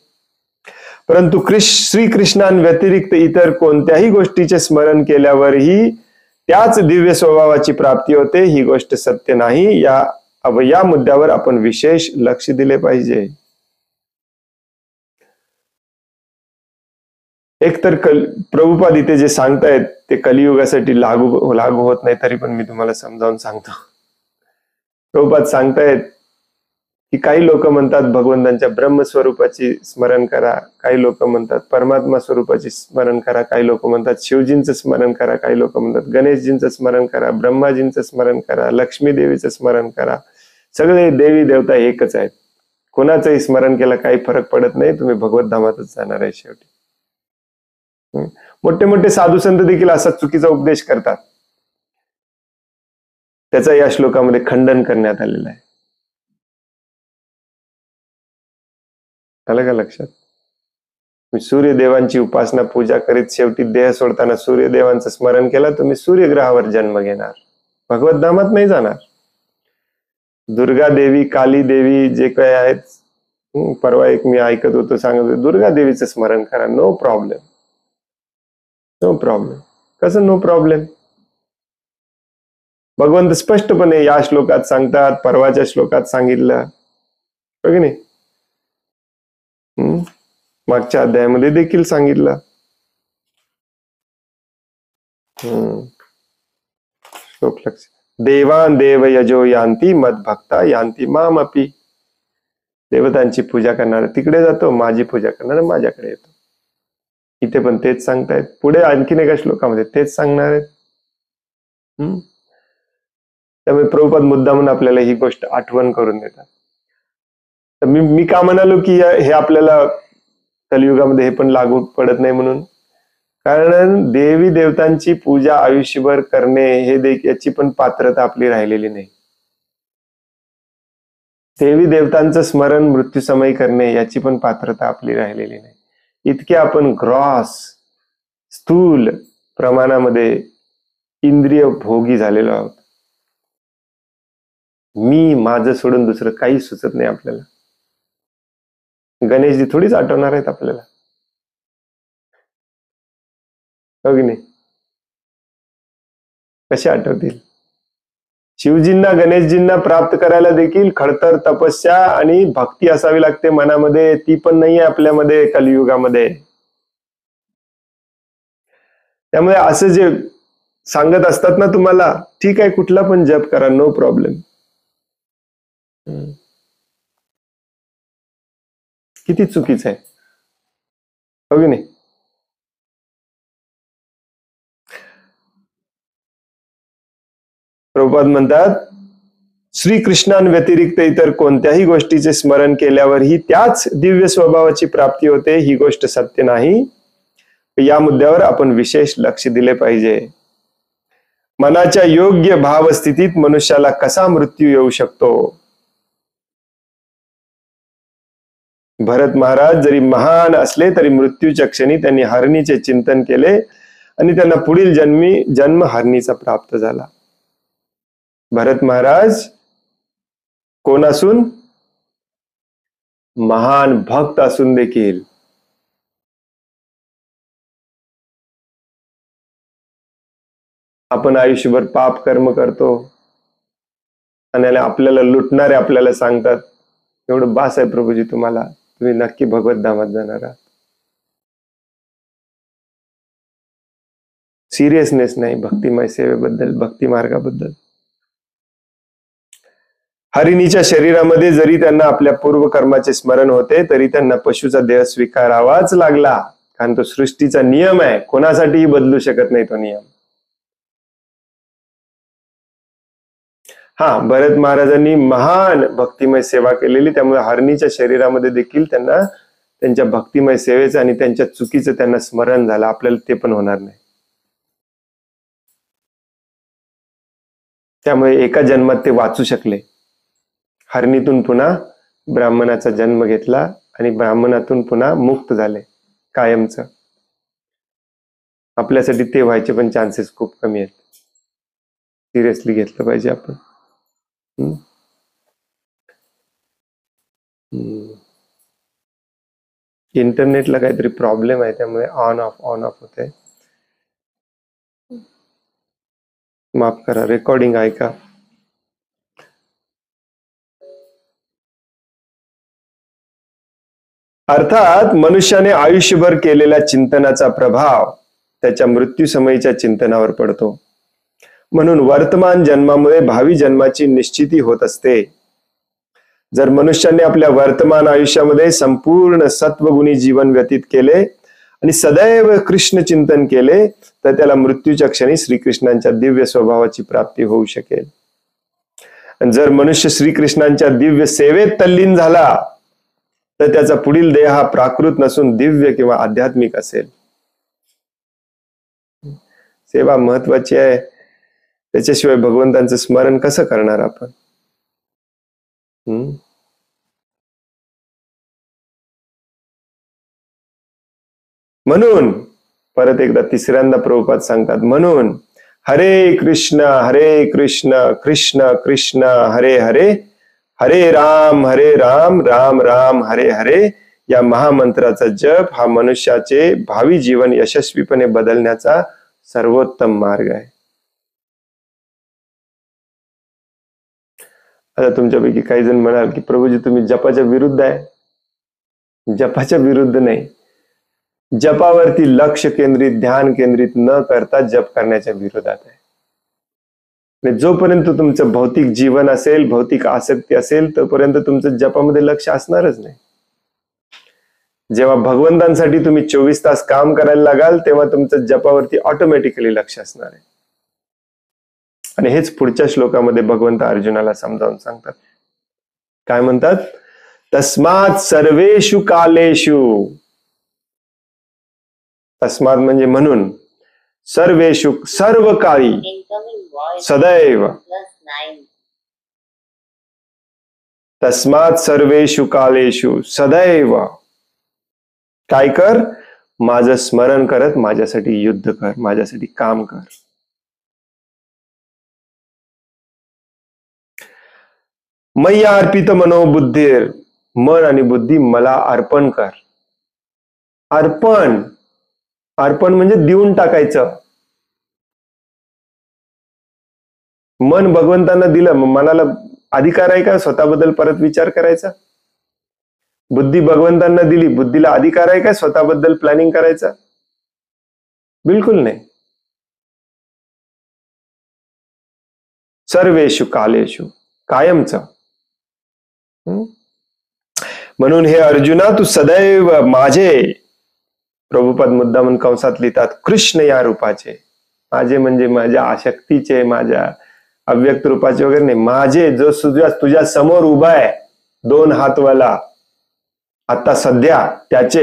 परंतु श्रीकृष्णांव्यतिरिक्त इतर कोणत्याही गोष्टीचे स्मरण केल्यावरही त्याच दिव्य स्वभावाची प्राप्ती होते, ही गोष्ट सत्य नाही. या मुद्द्यावर आपण विशेष लक्ष दिले पाहिजे. एकतर प्रभुपाद इथे जे सांगतायत ते कलियुगासाठी लागू होत नाही, तरी पण मी तुम्हाला समजावून सांगतो. प्रभुपाद सांगतायत की काही लोक म्हणतात भगवंतांच्या ब्रह्मस्वरूपाची स्मरण करा, काही लोक म्हणतात परमात्मा स्वरूपाची स्मरण करा, काही लोक म्हणतात शिवजींचं स्मरण करा, काही लोक म्हणतात गणेशजींचं स्मरण करा, ब्रह्माजींचं स्मरण करा, लक्ष्मी देवीचं स्मरण करा. सगळे देवी देवता एकच आहेत. कोणाचंही स्मरण केलं काही फरक पडत नाही, तुम्ही भगवत धामातच जाणार आहे शेवटी. मोठे मोठे साधू संत देखील असा चुकीचा उपदेश करतात. त्याचा या श्लोकामध्ये खंडन करण्यात आलेलं आहे. आलं का लक्षात? तुम्ही सूर्यदेवांची उपासना पूजा करीत शेवटी देह सोडताना सूर्यदेवांचं स्मरण केलं, तुम्ही सूर्यग्रहावर जन्म घेणार, भगवत धामात नाही जाणार. दुर्गा देवी, काली देवी जे काही आहेत, परवा एक मी ऐकत होतो सांगत होतो, दुर्गा देवीचं स्मरण करा, नो प्रॉब्लेम, नो प्रॉब्लेम. कसं नो प्रॉब्लेम? भगवंत स्पष्टपणे या श्लोकात सांगतात, परवाच्या श्लोकात सांगितलं बघ नाही, मागच्या अध्यायामध्ये देखील सांगितलं. श्लोक लक्ष, देवान देव यजो यांती मद भक्ता यांती मामपी. देवतांची पूजा करणारा तिकडे जातो, माझी पूजा करणारा माझ्याकडे येतो. इथे पण तेच सांगतायत, पुढे आणखीन एका श्लोकामध्ये तेच सांगणार आहेत. त्यामुळे प्रभुपाद मुद्दा म्हणून आपल्याला ही गोष्ट आठवण करून देतात. तर मी का म्हणालो की हे आपल्याला कलियुगामध्ये हे पण लागू पडत नाही म्हणून, कारण देवी देवतांची पूजा आयुष्यभर करणे हे याची पण पात्रता आपली राहिलेली नाही. देवी देवतांचं स्मरण मृत्यू समयी करणे याची पण पात्रता आपली राहिलेली नाही. इतके आपण ग्रॉस स्थूल प्रमाणामध्ये इंद्रिय भोगी झालेलो आहोत. मी माझं सोडून दुसरं काही सुचत नाही आपल्याला. गणेशजी थोडीच आठवणार आहेत आपल्याला, हो की नाही? कसे आठवतील? शिवजींना गणेशजींना प्राप्त करायला देखील खडतर तपस्या आणि भक्ती असावी लागते मनामध्ये, ती पण नाहीये आपल्यामध्ये कलियुगामध्ये. त्यामुळे असं जे सांगत असतात ना तुम्हाला, ठीक आहे कुठला पण जप करा, नो प्रॉब्लेम. किती चुकीचं आहे, हो की नाही? प्रभुपाद म्हणतात, श्रीकृष्णांव्यतिरिक्त इतर कोणत्याही गोष्टीचे स्मरण केल्यावरही त्याच दिव्य स्वभावाची प्राप्ती होते, ही गोष्ट सत्य नाही. या मुद्द्यावर आपण विशेष लक्ष दिले पाहिजे. मनाच्या योग्य भावस्थितीत मनुष्याला कसा मृत्यू येऊ शकतो? भरत महाराज जरी महान असले तरी मृत्यूच्या क्षणी त्यांनी हरणीचे चिंतन केले आणि त्यांना पुढील जन्म हरणीचा प्राप्त झाला. भरत महाराज कोण असून? महान भक्त असून देखील. आपण आयुष्यभर पाप कर्म करतो आणि आपल्याला लुटणारे आपल्याला सांगतात एवढं बास आहे प्रभूजी तुम्हाला, तुम्ही नक्की भगवत धामात जाणार आहात. सिरियसनेस नाही भक्तिमय सेवेबद्दल, भक्ती मार्गाबद्दल. हरिणीच्या शरीरामध्ये जरी त्यांना आपल्या पूर्वकर्माचे स्मरण होते तरी त्यांना पशुचा देह स्वीकारावाच लागला, कारण तो सृष्टीचा नियम आहे, कोणासाठीही बदलू शकत नाही तो नियम. हा, भरत महाराजांनी महान भक्तिमय सेवा केलेली, त्यामुळे हरणीच्या शरीरामध्ये देखील त्यांना त्यांच्या भक्तिमय सेवेचं आणि त्यांच्या चुकीचं त्यांना स्मरण झालं. आपल्याला ते पण होणार नाही. त्यामुळे एका जन्मात ते वाचू शकले. हरणीतून पुन्हा ब्राह्मणाचा जन्म घेतला आणि ब्राह्मणातून पुन्हा मुक्त झाले कायमचं. आपल्यासाठी ते व्हायचे पण चान्सेस खूप कमी आहेत. सिरियसली घेतलं पाहिजे आपण. इंटरनेटला काहीतरी प्रॉब्लेम आहे, त्यामुळे ऑन ऑफ होते. माफ करा. रेकॉर्डिंग ऐका. अर्थात मनुष्याने आयुष्यभर केलेल्या चिंतनाचा प्रभाव त्याच्या मृत्यूसमयीच्या चिंतनावर पडतो. म्हणून वर्तमान जन्मामुळे भावी जन्माची निश्चिती होत असते. जर मनुष्याने आपल्या वर्तमान आयुष्यामध्ये संपूर्ण सत्वगुणी जीवन व्यतीत केले आणि सदैव कृष्ण चिंतन केले तर त्याला मृत्यूच्या क्षणी श्रीकृष्णांच्या दिव्य स्वभावाची प्राप्ती होऊ शकेल. आणि जर मनुष्य श्रीकृष्णांच्या दिव्य सेवेत तल्लीन झाला तर त्याचा पुढील देह हा प्राकृत नसून दिव्य किंवा आध्यात्मिक असेल. सेवा महत्वाची आहे, त्याच्याशिवाय भगवंतांचं स्मरण कसं करणार आपण? म्हणून परत एकदा तिसऱ्यांदा प्रभुपाद सांगतात, म्हणून हरे कृष्ण कृष्ण कृष्ण हरे हरे, हरे राम राम राम हरे हरे या महामंत्राचा जप हा मनुष्याचे भावी जीवन यशस्वीपणे बदलण्याचा सर्वोत्तम मार्ग आहे. आता तुमच्यापैकी काही जण म्हणाल की प्रभूजी तुम्ही जपाच्या विरुद्ध आहे. जपाच्या विरुद्ध नाही, जपावरती लक्ष केंद्रित, ध्यान केंद्रित न करता जप करण्याच्या विरोधात आहे. जोपर्यंत तुमचं भौतिक जीवन असेल, भौतिक आसक्ती असेल, तोपर्यंत तुमचं जपामध्ये लक्ष असणारच नाही. जेव्हा भगवंतांसाठी तुम्ही 24 तास काम करायला लागाल तेव्हा तुमचं जपावरती ऑटोमॅटिकली लक्ष असणार आहे. आणि हेच पुढच्या श्लोकामध्ये भगवंत अर्जुनाला समजावून सांगतात. काय म्हणतात? तस्मात् सर्वेषु कालेषु. तस्मात् म्हणजे म्हणून, सर्वेषु सर्व काळी, सदैव. तस्मात् सर्वेषु कालेषु सदैव काय कर? माझं स्मरण करत माझ्यासाठी युद्ध कर, माझ्यासाठी काम कर. मय्या अर्पित मनोबुद्धीर, मन आणि बुद्धी मला अर्पण कर. अर्पण, अर्पण म्हणजे देऊन टाकायचं. मन भगवंतांना दिलं, मनाला अधिकार आहे का स्वतःबद्दल परत विचार करायचा? बुद्धी भगवंतांना दिली, बुद्धीला अधिकार आहे का स्वतःबद्दल प्लॅनिंग करायचा? बिलकुल नाही. सर्वेषु कालेषु, कायमच. म्हणून हे अर्जुना तू सदैव माझे, प्रभुपाद मुद्दामून कंसात लिहितात, कृष्ण या रूपाचे. माझे म्हणजे माझ्या आशक्तीचे, माझ्या अव्यक्त रूपाचे वगैरे नाही, माझे, जो तुझ्या समोर उभा आहे 2 हातवाला आता सध्या, त्याचे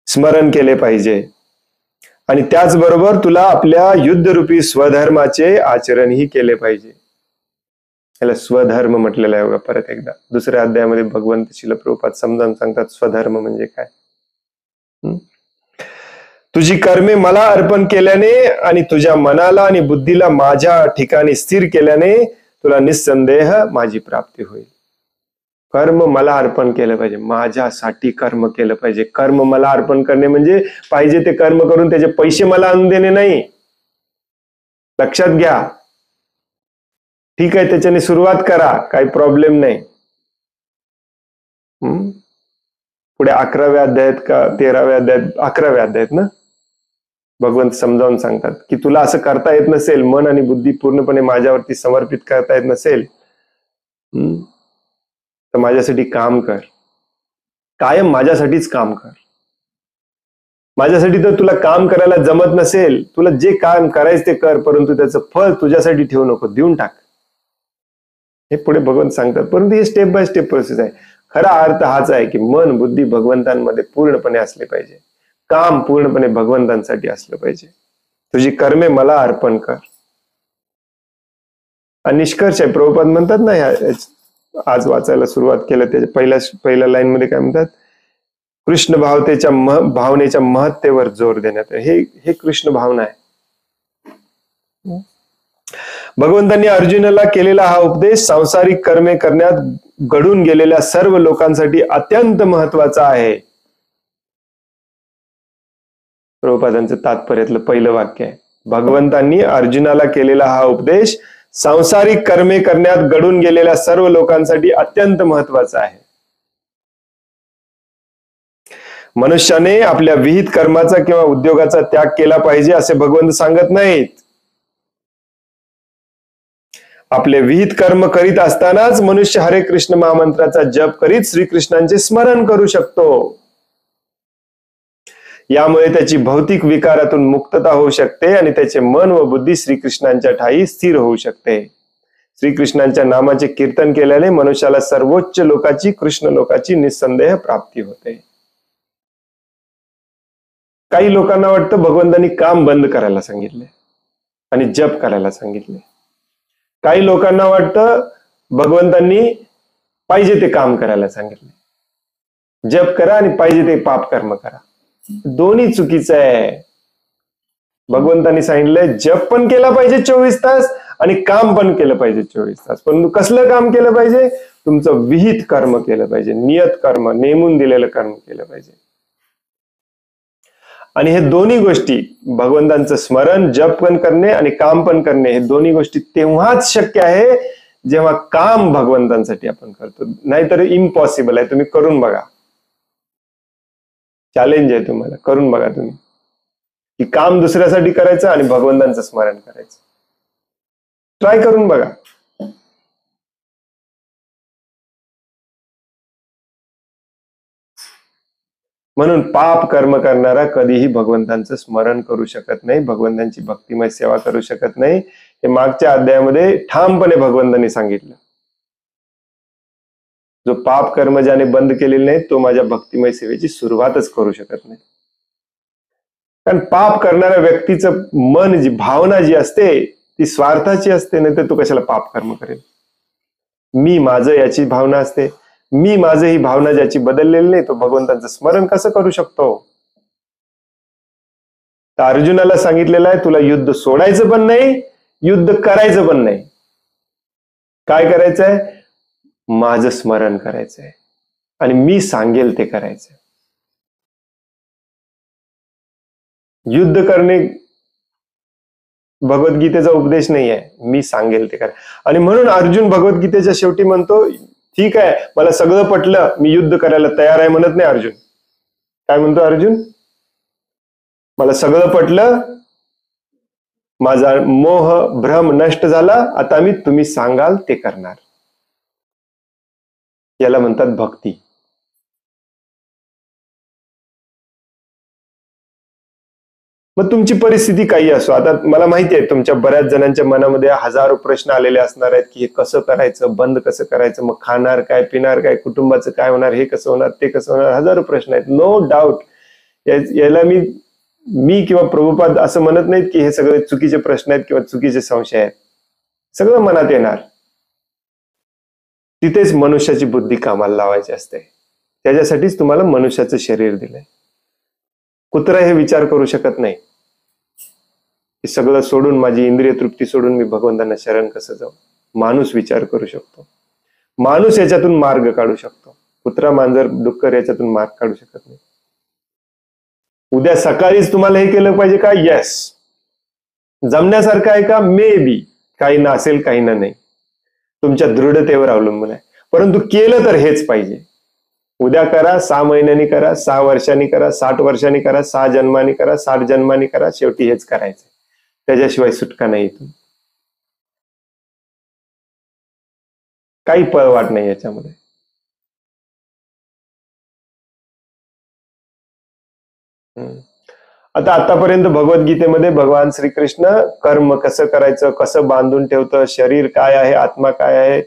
स्मरण केले पाहिजे. आणि त्याचबरोबर तुला आपल्या युद्धरूपी स्वधर्माचे आचरणही केले पाहिजे. याला स्वधर्म म्हटलेला आहे. परत एकदा दुसऱ्या अध्यायामध्ये भगवंत श्रील प्रभुपाद समजावून सांगतात स्वधर्म म्हणजे काय. तुझी कर्मे मला अर्पण केल्याने आणि तुझ्या मनाला आणि बुद्धीला माझ्या ठिकाणी स्थिर केल्याने तुला निस्संदेह माझी प्राप्ती होईल. कर्म मला अर्पण केलं पाहिजे, माझ्यासाठी कर्म केलं पाहिजे. कर्म मला अर्पण करणे म्हणजे पाहिजे ते कर्म करून त्याचे पैसे मला आणून देणे नाही. लक्षात घ्या. ठीक आहे, त्याच्याने सुरुवात करा, काही प्रॉब्लेम नाही. पुढे 11व्या अध्यायात का 13व्या अध्यायात, 11व्या अध्यायात ना, भगवंत समजावून सांगतात की तुला असं करता येत नसेल, मन आणि बुद्धी पूर्णपणे माझ्यावरती समर्पित करता येत नसेल, तर माझ्यासाठी काम कर. कायम माझ्यासाठीच काम कर. माझ्यासाठी तर तुला काम करायला जमत नसेल, तुला जे काम करायचं ते कर, परंतु त्याचं फळ तुझ्यासाठी ठेवू नको, देऊन टाक. हे पुढे भगवंत सांगतात. परंतु हे स्टेप बाय स्टेप प्रोसेस आहे. खरा अर्थ हाच आहे की मन बुद्धी भगवंतांमध्ये पूर्णपणे असले पाहिजे. काम पूर्णपणे भगवंतांसाठी असलं पाहिजे. तुझी कर्मे मला अर्पण कर. आणि निष्कर्ष आहे. प्रभुपाद म्हणतात ना, आज वाचायला सुरुवात केलं त्याच्या पहिल्या लाईन मध्ये काय म्हणतात, कृष्ण भावनेच्या महत्तेवर जोर देण्यात. हे कृष्ण भावना आहे. भगवंतांनी अर्जुनाला केलेला हा उपदेश सांसारिक कर्मे करण्यात घडून गेलेल्या सर्व लोकांसाठी अत्यंत महत्वाचा आहे. प्रभुपादांचं तात्पर्यातलं पहिलं वाक्य आहे. भगवंतांनी अर्जुनाला केलेला हा उपदेश सांसारिक कर्मे करण्यात घडून गेलेल्या सर्व लोकांसाठी अत्यंत महत्वाचा आहे. मनुष्याने आपल्या विहित कर्माचा किंवा उद्योगाचा त्याग केला पाहिजे असे भगवंत सांगत नाहीत. आपले विहित कर्म करीत असतानाच मनुष्य हरे कृष्ण महामंत्राचा जप करीत श्रीकृष्णांचे स्मरण करू शकतो. यामुळे त्याची भौतिक विकारातून मुक्तता होऊ शकते आणि त्याचे मन व बुद्धी श्रीकृष्णांच्या ठाई स्थिर होऊ शकते. श्रीकृष्णांच्या नामाचे कीर्तन केल्याने मनुष्याला सर्वोच्च लोकाची, कृष्ण लोकाची निस्संदेह प्राप्ती होते. काही लोकांना वाटतं भगवंतांनी काम बंद करायला सांगितले आणि जप करायला सांगितले. काही लोकांना वाटतं भगवंतांनी पाहिजे ते काम करायला सांगितले. जप करा आणि पाहिजे ते पाप कर्म करा. दोन्ही चुकीचं आहे. भगवंतांनी सांगितलंय जप पण केला पाहिजे 24 तास आणि काम पण केलं पाहिजे 24 तास. परंतु कसलं काम केलं पाहिजे? तुमचं विहित कर्म केलं पाहिजे, नियत कर्म, नेमून दिलेलं कर्म केलं पाहिजे. आणि हे दोन्ही गोष्टी, भगवंतांचं स्मरण, जप पण करणे आणि काम पण करणे, हे दोन्ही गोष्टी तेव्हाच शक्य आहे जेव्हा काम भगवंतांसाठी आपण करतो. नाहीतर इम्पॉसिबल आहे. तुम्ही करून बघा. चॅलेंज आहे तुम्हाला, करून बघा तुम्ही की काम दुसऱ्यासाठी करायचं आणि भगवंतांचं स्मरण करायचं. ट्राय करून बघा. म्हणून पाप कर्म करणारा कधीही भगवंतांचं स्मरण करू शकत नाही, भगवंतांची भक्तिमय सेवा करू शकत नाही. हे मागच्या अध्यायामध्ये ठामपणे भगवंतांनी सांगितलं. जो पाप कर्म ज्याने बंद केलेले नाही तो माझ्या भक्तिमय सेवेची सुरुवातच करू शकत नाही. कारण पाप करणाऱ्या व्यक्तीचं मन, जी भावना जी असते ती स्वार्थाची असते. नाही तर तो कशाला पाप कर्म करेल? मी माझं याची भावना असते. मी माझं ही भावना ज्याची बदललेली नाही तो भगवंतांचं स्मरण कसं करू शकतो? तर अर्जुनाला सांगितलेलं आहे तुला युद्ध सोडायचं पण नाही, युद्ध करायचं पण नाही. काय करायचंय? माझं स्मरण करायचंय आणि मी सांगेल ते करायचंय. युद्ध करणे भगवद्गीतेचा उपदेश नाही आहे, मी सांगेल ते करा. आणि म्हणून अर्जुन भगवद्गीतेच्या शेवटी म्हणतो ठीक आहे, मला सगळं पटलं, मी युद्ध करायला तयार आहे म्हणत नाही अर्जुन. काय म्हणतो अर्जुन? मला सगळं पटलं, माझा मोह भ्रम नष्ट झाला, आता मी तुम्ही सांगाल ते करणार. याला म्हणतात भक्ती. मग तुमची परिस्थिती काही असो. आता मला माहिती आहे तुमच्या बऱ्याच जणांच्या मनामध्ये हजारो प्रश्न आलेले असणार आहेत की हे कसं करायचं, बंद कसं करायचं, मग खाणार काय, पिणार काय, कुटुंबाचं काय होणार, हे कसं होणार, ते कसं होणार, हजारो प्रश्न आहेत. No doubt. याला मी किंवा प्रभुपाद असं म्हणत नाहीत की हे सगळे चुकीचे प्रश्न आहेत किंवा चुकीचे संशय आहेत. सगळं मनात येणार. तिथेच मनुष्याची बुद्धी कामाला लावायची असते. त्याच्यासाठीच तुम्हाला मनुष्याचं शरीर दिलंय. कुत्रा हे विचार करू शकत नाही की सगळं सोडून, माझी इंद्रिय तृप्ती सोडून मी भगवंतांना शरण कसं जाऊ. माणूस विचार करू शकतो, माणूस याच्यातून मार्ग काढू शकतो. कुत्रा मांजर डुक्कर याच्यातून मार्ग काढू शकत नाही. उद्या सकाळीच तुम्हाला हे केलं पाहिजे का? येस. जमण्यासारखं आहे का? May be. काही ना असेल, काही ना नाही. तुमच्या दृढतेवर अवलंबून आहे. परंतु केलं तर हेच पाहिजे. उद्या करा, 6 महिन्यांनी करा, 6 वर्षांनी करा, 60 वर्षांनी करा, 6 जन्मांनी करा, 60 जन्मांनी करा, शेवटी हेच करायचं. त्याच्याशिवाय सुटका नाही इथून. काही पळवाट नाही याच्यामध्ये. आता आतापर्यंत भगवद्गीतेमध्ये भगवान श्रीकृष्ण कर्म कसं करायचं, कसं बांधून ठेवतं, शरीर काय आहे, आत्मा काय आहे,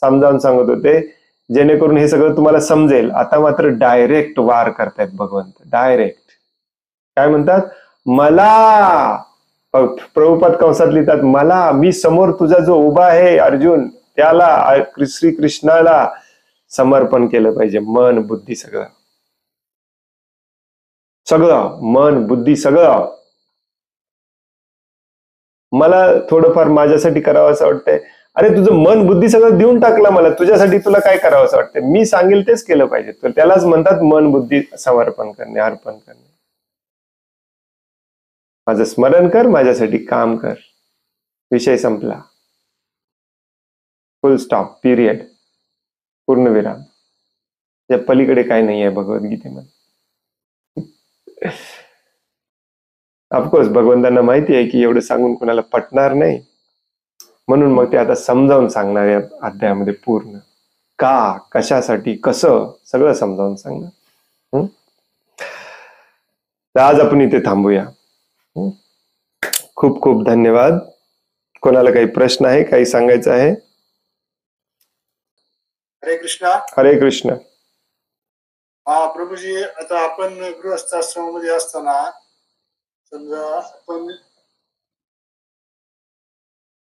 समजावून सांगत होते, जेणेकरून हे सगळं तुम्हाला समजेल. आता मात्र डायरेक्ट वार करतायत भगवंत. डायरेक्ट काय म्हणतात? मला, प्रभुपाद कंसात लिहितात, मला, मी समोर तुझा जो उभा आहे अर्जुन, त्याला, श्रीकृष्णाला समर्पण केलं पाहिजे. मन बुद्धी सगळं, सगळं मन बुद्धी सगळं. मला थोडंफार माझ्यासाठी करावं असं वाटतंय. अरे तुझं मन बुद्धी सगळं देऊन टाकलं मला, तुझ्यासाठी तुला काय करावं असं वाटतंय? मी सांगेल तेच केलं पाहिजे. तर त्यालाच म्हणतात मन बुद्धी समर्पण करणे, अर्पण करणे. माझं स्मरण कर, माझ्यासाठी काम कर, विषय संपला. फुल स्टॉप, पिरियड, पूर्णविराम. या पलीकडे काय नाही आहे भगवद्गीतेमध्ये. ऑफकोर्स भगवंतांना माहिती आहे की एवढं सांगून कोणाला पटणार नाही, म्हणून मग ते आता समजावून सांगणार या अध्यायामध्ये. पूर्ण का, कशासाठी, कसं, सगळं समजावून सांगणार. तर आज आपण इथे थांबूया. खूप खूप धन्यवाद. कोणाला काही प्रश्न आहे, काही सांगायचं आहे?
हरे कृष्णा.
हरे कृष्ण.
हा प्रभूजी, आता आपण गृहस्थ आश्रमामध्ये असताना समजा आपण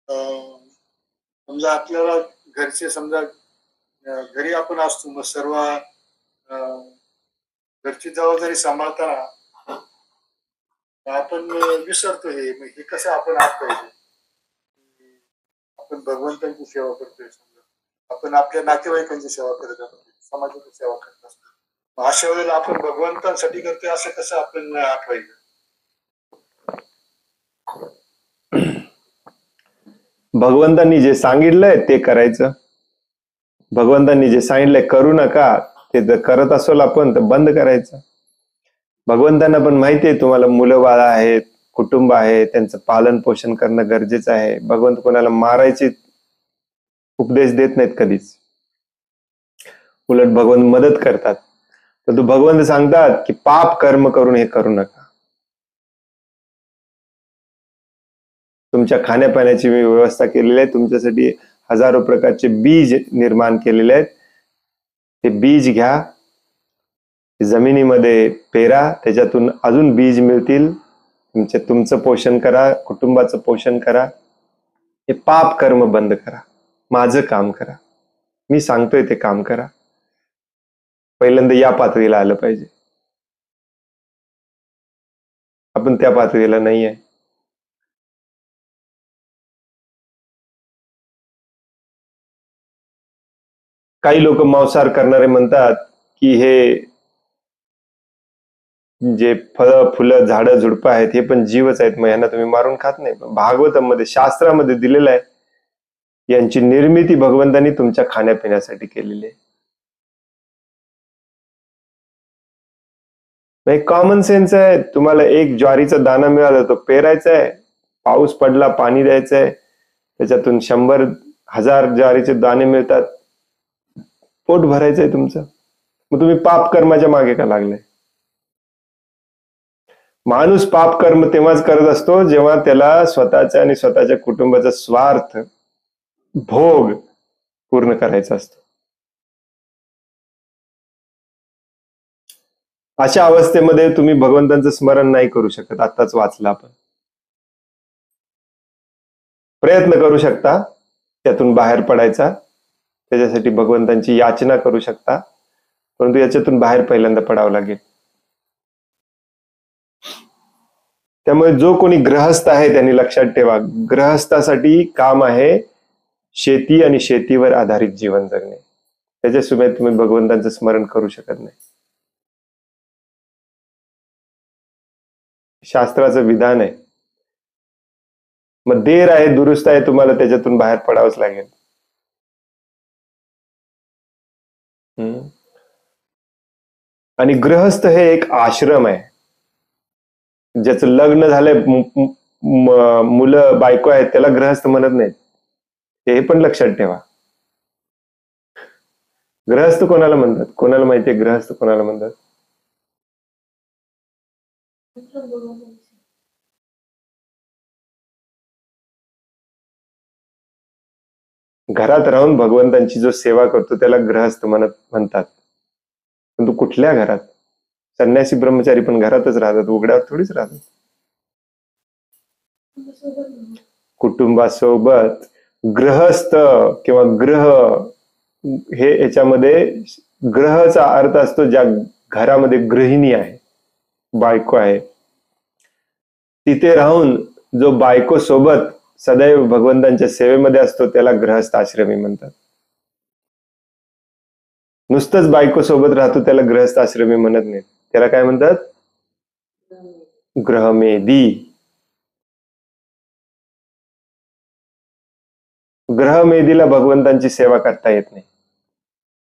समजा आपल्याला घरचे समजा घरी आपण असतो, मग सर्व घरची जबाबदारी सांभाळताना आपण विसरतो. हे कसं आपण आठवायचं? आपण भगवंतांची सेवा करतोय, समजा आपण आपल्या नातेवाईकांची सेवा करत असतो, समाजाची सेवा करत असतो. अशा वेळेला आपण भगवंतांसाठी करतोय असं कसं आपण आठवायचं?
भगवंतांनी जे सांगितलंय ते करायचं. भगवंतांनी जे सांगितलंय करू नका, ते जर करत असेल आपण तर बंद करायचं. भगवंतांना पण माहिती आहे तुम्हाला मुलं बाळ आहेत, कुटुंब आहे, त्यांचं पालन पोषण करणं गरजेचं आहे. भगवंत कोणाला मारायचे उपदेश देत नाहीत कधीच, उलट भगवंत मदत करतात. तर तो भगवंत सांगतात की पाप कर्म करून हे करू नका. तुमच्या खाण्यापिण्याची मी व्यवस्था केलेली आहे, तुमच्यासाठी हजारो प्रकारचे बीज निर्माण केलेले आहेत. ते बीज घ्या, जमिनीमध्ये पेरा, त्याच्यातून अजून बीज मिळतील. तुमचं पोषण करा, कुटुंबाचं पोषण करा. हे पाप कर्म बंद करा, माझं काम करा, मी सांगतोय ते काम करा. पहिल्यांदा या पातळीला आलं पाहिजे. आपण त्या पातळीला नाही आहे. काही लोक मांसाहार करणारे म्हणतात की हे जे फळं फुलं झाडं झुडपं आहेत हे पण जीवच आहेत, मग यांना तुम्ही मारून खात नाही. भागवतामध्ये, शास्त्रामध्ये दिलेलं आहे, यांची निर्मिती भगवंतांनी तुमच्या खाण्यापिण्यासाठी केलेली आहे. कॉमन सेन्स आहे. तुम्हाला एक ज्वारीचा दाणा मिळाला, तो पेरायचा आहे, पाऊस पडला, पाणी द्यायचंय, त्याच्यातून 100,000 ज्वारीचे दाणे मिळतात, पोट भरायचंय तुमचं. मग तुम्ही पाप कर्माच्या मागे का लागले? माणूस पाप कर्म तेव्हाच करत असतो जेव्हा त्याला स्वतःच्या आणि स्वतःच्या कुटुंबाचा स्वार्थ, भोग पूर्ण करायचा असतो. अशा अवस्थेमध्ये तुम्ही भगवंतांचं स्मरण नाही करू शकत. आताच वाचलं आपण. प्रयत्न करू शकता त्यातून बाहेर पडायचा, त्याच्यासाठी भगवंतांची याचना करू शकता, परंतु याच्यातून बाहेर पहिल्यांदा पडावं लागेल. त्यामुळे जो कोणी ग्रहस्थ आहे त्यांनी लक्षात ठेवा, ग्रहस्थासाठी काम आहे शेती आणि शेतीवर आधारित जीवन जगणे. त्याच्याशिवाय तुम्ही भगवंतांचं स्मरण करू शकत नाही. शास्त्राचं विधान आहे. मग देर आहे, दुरुस्त आहे, तुम्हाला त्याच्यातून बाहेर पडावंच लागेल. आणि गृहस्थ हे एक आश्रम आहे. ज्याचं लग्न झालंय, मुलं बायको आहेत, त्याला गृहस्थ म्हणत नाहीत. हे पण लक्षात ठेवा. गृहस्थ कोणाला म्हणतात? कोणाला माहितीये गृहस्थ कोणाला म्हणतात? घरात राहून भगवंतांची जो सेवा करतो त्याला गृहस्थ म्हणतात. पण कुठल्या घरात? संन्यासी ब्रह्मचारी पण घरातच राहतात, उघड्यावर थोडीच राहतात. कुटुंबासोबत गृहस्थ किंवा ग्रह, हे याच्यामध्ये ग्रहचा अर्थ असतो ज्या घरामध्ये गृहिणी आहे, बायको आहे, तिथे राहून जो बायको सोबत सदैव भगवंतांच्या सेवेमध्ये असतो त्याला गृहस्थ आश्रमी म्हणतात. नुसतंच बायको सोबत राहतो त्याला गृहस्थ आश्रमी म्हणत नाही. त्याला काय म्हणतात? ग्रहमेदी. ग्रहमेदीला भगवंतांची सेवा करता येत नाही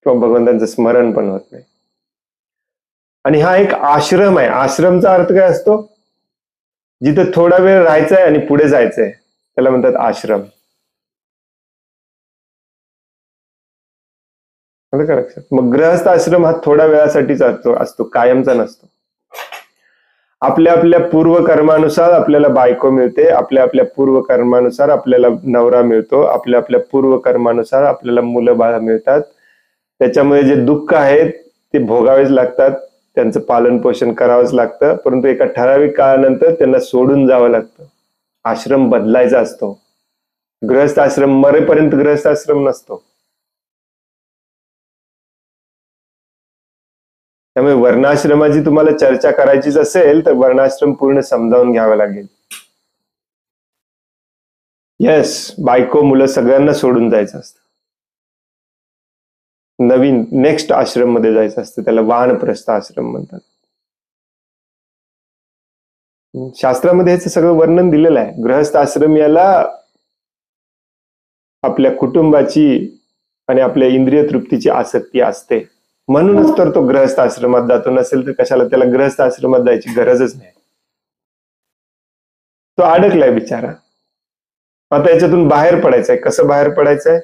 किंवा भगवंतांचं स्मरण पण होत नाही. आणि हा एक आश्रम आहे. आश्रमचा अर्थ काय असतो? जिथे थोडा वेळ राहायचंय आणि पुढे जायचंय त्याला म्हणतात आश्रम. का लक्षात? मग गृहस्थ आश्रम हा थोड्या वेळासाठीच असतो, कायमचा नसतो. आपल्या आपल्या पूर्व कर्मानुसार आपल्याला बायको मिळते, आपल्या आपल्या पूर्व कर्मानुसार आपल्याला नवरा मिळतो, आपल्या आपल्या पूर्व कर्मानुसार आपल्याला मुलं बाळ मिळतात. त्याच्यामुळे जे दुःख आहेत ते भोगावेच लागतात, त्यांचं पालन पोषण करावंच लागतं. परंतु एका ठराविक काळानंतर त्यांना सोडून जावं लागतं. आश्रम बदलायचा असतो. गृहस्थ आश्रम मरेपर्यंत गृहस्थ आश्रम नसतो. त्यामुळे वर्णाश्रमाची तुम्हाला चर्चा करायचीच असेल तर वर्णाश्रम पूर्ण समजावून घ्यावं लागेल. येस, बायको मुलं सगळ्यांना सोडून जायचं असतं. नवीन नेक्स्ट आश्रम मध्ये जायचं असतं. त्याला वानप्रस्थ आश्रम म्हणतात. शास्त्रामध्ये ह्याचं सगळं वर्णन दिलेलं आहे. गृहस्थ आश्रम याला आपल्या कुटुंबाची आणि आपल्या इंद्रिय तृप्तीची आसक्ती असते, म्हणूनच तर तो गृहस्थ आश्रमात जातो. नसेल तर कशाला त्याला गृहस्थ आश्रमात जायची गरजच नाही. तो अडकलाय बिचारा. आता याच्यातून बाहेर पडायचंय. कसं बाहेर पडायचंय?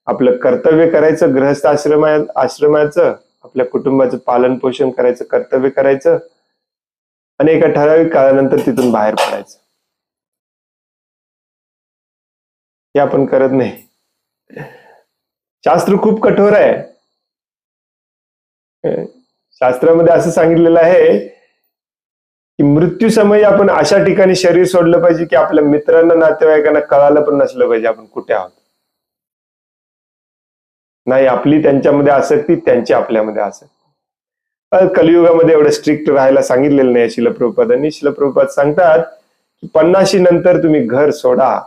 आपलं कर्तव्य करायचं गृहस्थ आश्रमाचं, आपल्या कुटुंबाचं पालन पोषण करायचं, कर्तव्य करायचं आणि एका ठराविक काळानंतर तिथून बाहेर पडायचं. हे आपण करत नाही. शास्त्र खूप कठोर आहे. शास्त्रामध्ये असं सांगितलेलं आहे की मृत्यू समयी आपण अशा ठिकाणी शरीर सोडलं पाहिजे की आपल्या मित्रांना, नातेवाईकांना कळालं पण नसलं पाहिजे आपण कुठे आहोत. नाही आपली त्यांच्यामध्ये आसक्ती, त्यांची आपल्यामध्ये आसक्ती. कलियुगामध्ये एवढं स्ट्रिक्ट राहायला सांगितलेलं नाही शिला प्रभुपादांनी. शिला प्रभुपाद सांगतात की 50 नंतर तुम्ही घर सोडा.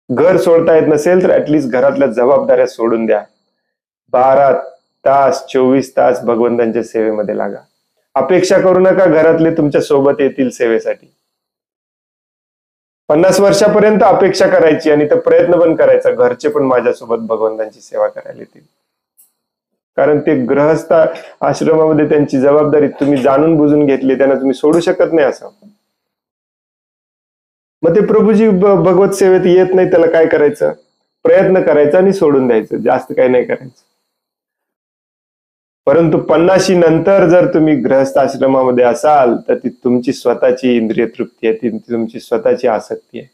घर सोडता येत नसेल तर ऍटलिस्ट घरातल्या जबाबदाऱ्या सोडून द्या. 12 तास 24 तास भगवंतांच्या सेवेमध्ये लागा. अपेक्षा करू नका घरातले तुमच्या सोबत येतील सेवेसाठी. 50 वर्षापर्यंत अपेक्षा करायची आणि तर प्रयत्न पण करायचा घरचे पण माझ्यासोबत भगवंतांची सेवा करायला येतील. कारण ते गृहस्थ आश्रमामध्ये त्यांची जबाबदारी तुम्ही जाणून बुजून घेतली, त्यांना तुम्ही सोडू शकत नाही असं. मग ते प्रभूजी भगवत सेवेत येत नाही, त्याला काय करायचं? प्रयत्न करायचा आणि सोडून द्यायचं, जास्त काही नाही करायचं. परंतु 50 नंतर जर तुम्ही गृहस्थ आश्रमामध्ये असाल तर ती तुमची स्वतःची इंद्रिय तृप्ती आहे, ती तुमची स्वतःची आसक्ती आहे.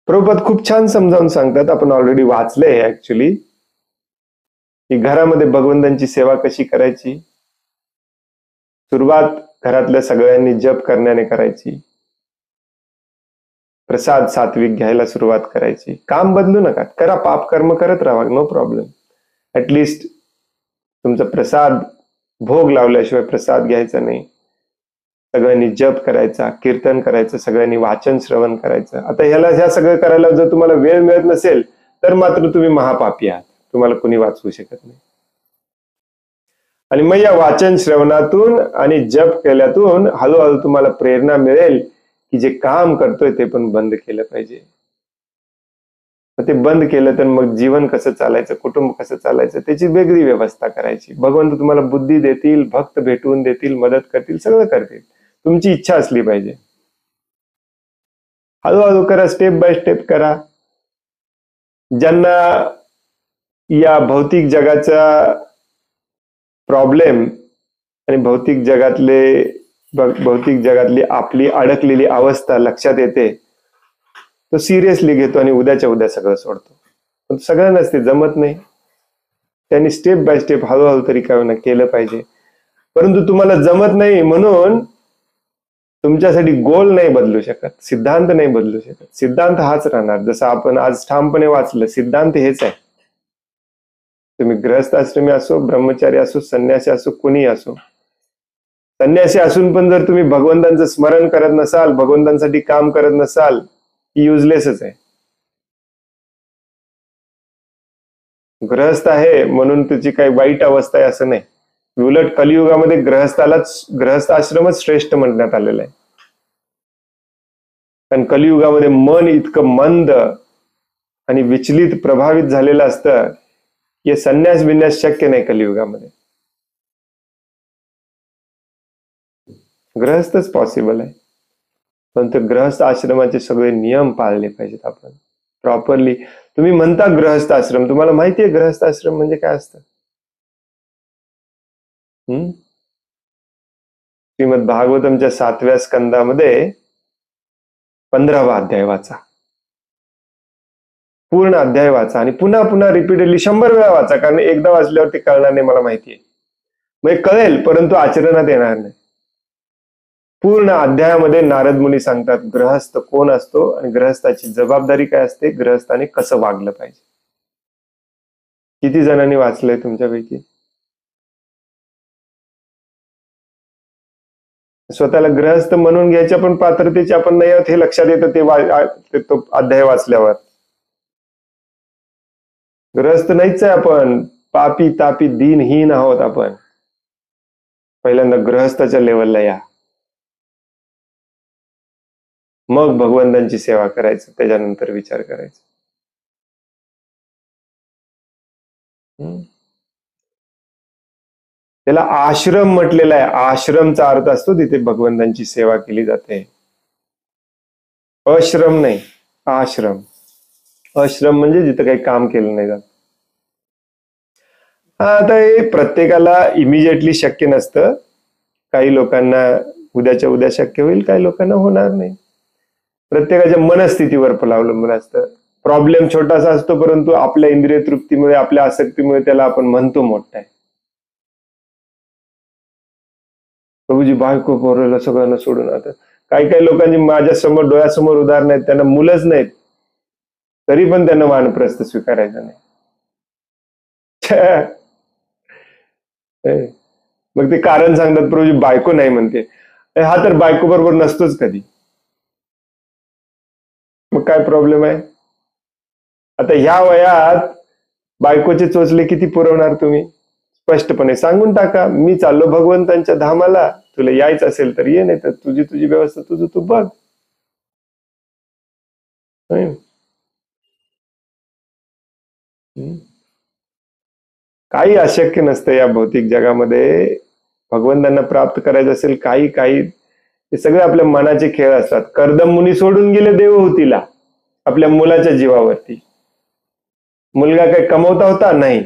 प्रभुपाद खूप छान समजावून सांगतात. आपण ऑलरेडी वाचलंय ऍक्च्युली, की घरामध्ये भगवंतांची सेवा कशी करायची. सुरुवात घरातल्या सगळ्यांनी जप करण्याने करायची. प्रसाद सात्विक घ्यायला सुरुवात करायची. काम बदलू नका, करा, पाप कर्म करत राहा, नो प्रॉब्लेम. ऍटलिस्ट तुमचा प्रसाद भोग लावल्याशिवाय प्रसाद घ्यायचा नाही. सगळ्यांनी जप करायचा, कीर्तन करायचं, सगळ्यांनी वाचन श्रवण करायचं. आता ह्या सगळं करायला जर तुम्हाला वेळ मिळत नसेल तर मात्र तुम्ही महापापी आहात, तुम्हाला कोणी वाचवू शकत नाही. आणि मग या वाचन श्रवणातून आणि जप केल्यातून हळूहळू तुम्हाला प्रेरणा मिळेल की जे काम करतोय ते पण बंद केलं पाहिजे. ते बंद केलं तर मग जीवन कसं चालायचं, कुटुंब कसं चालायचं, त्याची वेगळी व्यवस्था करायची. भगवंत तुम्हाला बुद्धी देतील, भक्त भेटवून देतील, मदत करतील, सगळं करतील. तुमची इच्छा असली पाहिजे. हळूहळू करा, स्टेप बाय स्टेप करा. ज्यांना या भौतिक जगाचा प्रॉब्लेम आणि भौतिक जगातली आपली अडकलेली अवस्था लक्षात येते, तो सिरियसली घेतो आणि उद्याच्या उद्या सगळं सोडतो. पण सगळ्यांनाच ते जमत नाही. त्यांनी स्टेप बाय स्टेप हळूहळू तरी काय ना केलं पाहिजे. परंतु तुम्हाला जमत नाही म्हणून तुमच्यासाठी गोल नाही बदलू शकत, सिद्धांत नाही बदलू शकत. सिद्धांत हाच राहणार. जसं आपण आज ठामपणे वाचलं, सिद्धांत हेच आहे. तुम्ही गृहस्थ आश्रमी असो, ब्रह्मचारी असो, संन्यासी असो, कुणी असो. संन्यासी असून पण जर तुम्ही भगवंतांचं स्मरण करत नसाल, भगवंतांसाठी काम करत नसाल, युजलेसच आहे. गृहस्थ आहे म्हणून त्याची काही वाईट अवस्था आहे असं नाही. उलट कलियुगामध्ये गृहस्थ आश्रमच श्रेष्ठ म्हणण्यात आलेला आहे. कारण कलियुगामध्ये मन इतकं मंद आणि विचलित, प्रभावित झालेलं असतं की संन्यास बिन्यास शक्य नाही कलियुगामध्ये. गृहस्थच पॉसिबल आहे. पण ते गृहस्थ आश्रमाचे सगळे नियम पाळले पाहिजेत आपण प्रॉपरली. तुम्ही म्हणता गृहस्थ आश्रम, तुम्हाला माहिती आहे गृहस्थ आश्रम म्हणजे काय असतं? श्रीमद भागवतमच्या 7व्या स्कंदामध्ये 15वा अध्याय वाचा. पूर्ण अध्याय वाचा आणि पुन्हा पुन्हा रिपीटेडली 100 वेळा वाचा. कारण एकदा वाचल्यावर ते कळणार नाही, मला माहिती आहे. मग कळेल परंतु आचरणात येणार नाही. पूर्ण अध्यायामध्ये नारद मुनी सांगतात गृहस्थ कोण असतो आणि गृहस्थाची जबाबदारी काय असते, गृहस्थाने कसं वागलं पाहिजे. किती जणांनी वाचलंय तुमच्यापैकी? स्वतःला गृहस्थ म्हणून घ्यायच्या पण पात्रतेचे आपण नाही आहोत हे लक्षात येतं तो अध्याय वाचल्यावर. गृहस्थ नाहीच आहे आपण, पापी तापी दीनहीन आहोत आपण. पहिल्यांदा गृहस्थाच्या लेवलला या, मग भगवंतांची सेवा करायचं, त्याच्यानंतर विचार करायचा. त्याला आश्रम म्हटलेला आहे. आश्रमचा अर्थ असतो तिथे भगवंतांची सेवा केली जाते. आश्रम नाही, आश्रम. आश्रम म्हणजे जिथं काही काम केलं नाही जात. आता हे प्रत्येकाला इमिजिएटली शक्य नसतं. काही लोकांना उद्याच्या उद्या शक्य होईल, काही लोकांना होणार नाही. प्रत्येकाच्या मनस्थितीवर अवलंबून असतं. प्रॉब्लेम छोटासा असतो परंतु आपल्या इंद्रिय तृप्तीमुळे, आपल्या आसक्तीमुळे त्याला आपण म्हणतो मोठा आहे. प्रभूजी बायको पोराला सगळ्यांना सोडून. आता काही काही लोकांची माझ्या समोर डोळ्यासमोर उदाहरण आहेत, त्यांना मुलंच नाहीत तरी पण त्यांना वानप्रस्थ स्वीकारायचं नाही. मग ते कारण सांगतात प्रभूजी बायको नाही म्हणते. हा तर बायको बरोबर नसतोच कधी. मग काय प्रॉब्लेम आहे? आता ह्या वयात बायकोचे चोचले किती पुरवणार तुम्ही? स्पष्टपणे सांगून टाका, मी चाललो भगवंतांच्या धामाला, तुला यायचं असेल तर ये, नाही तर तुझी व्यवस्था तुझं तू बघ. काही अशक्य नसतं या भौतिक जगामध्ये. भगवंतांना प्राप्त करायचं असेल काही हे सगळे आपल्या मनाचे खेळ असतात. कर्दम मुनी सोडून गेले देवहूतीला आपल्या मुलाच्या जीवावरती. मुलगा काही कमवता होता नाही.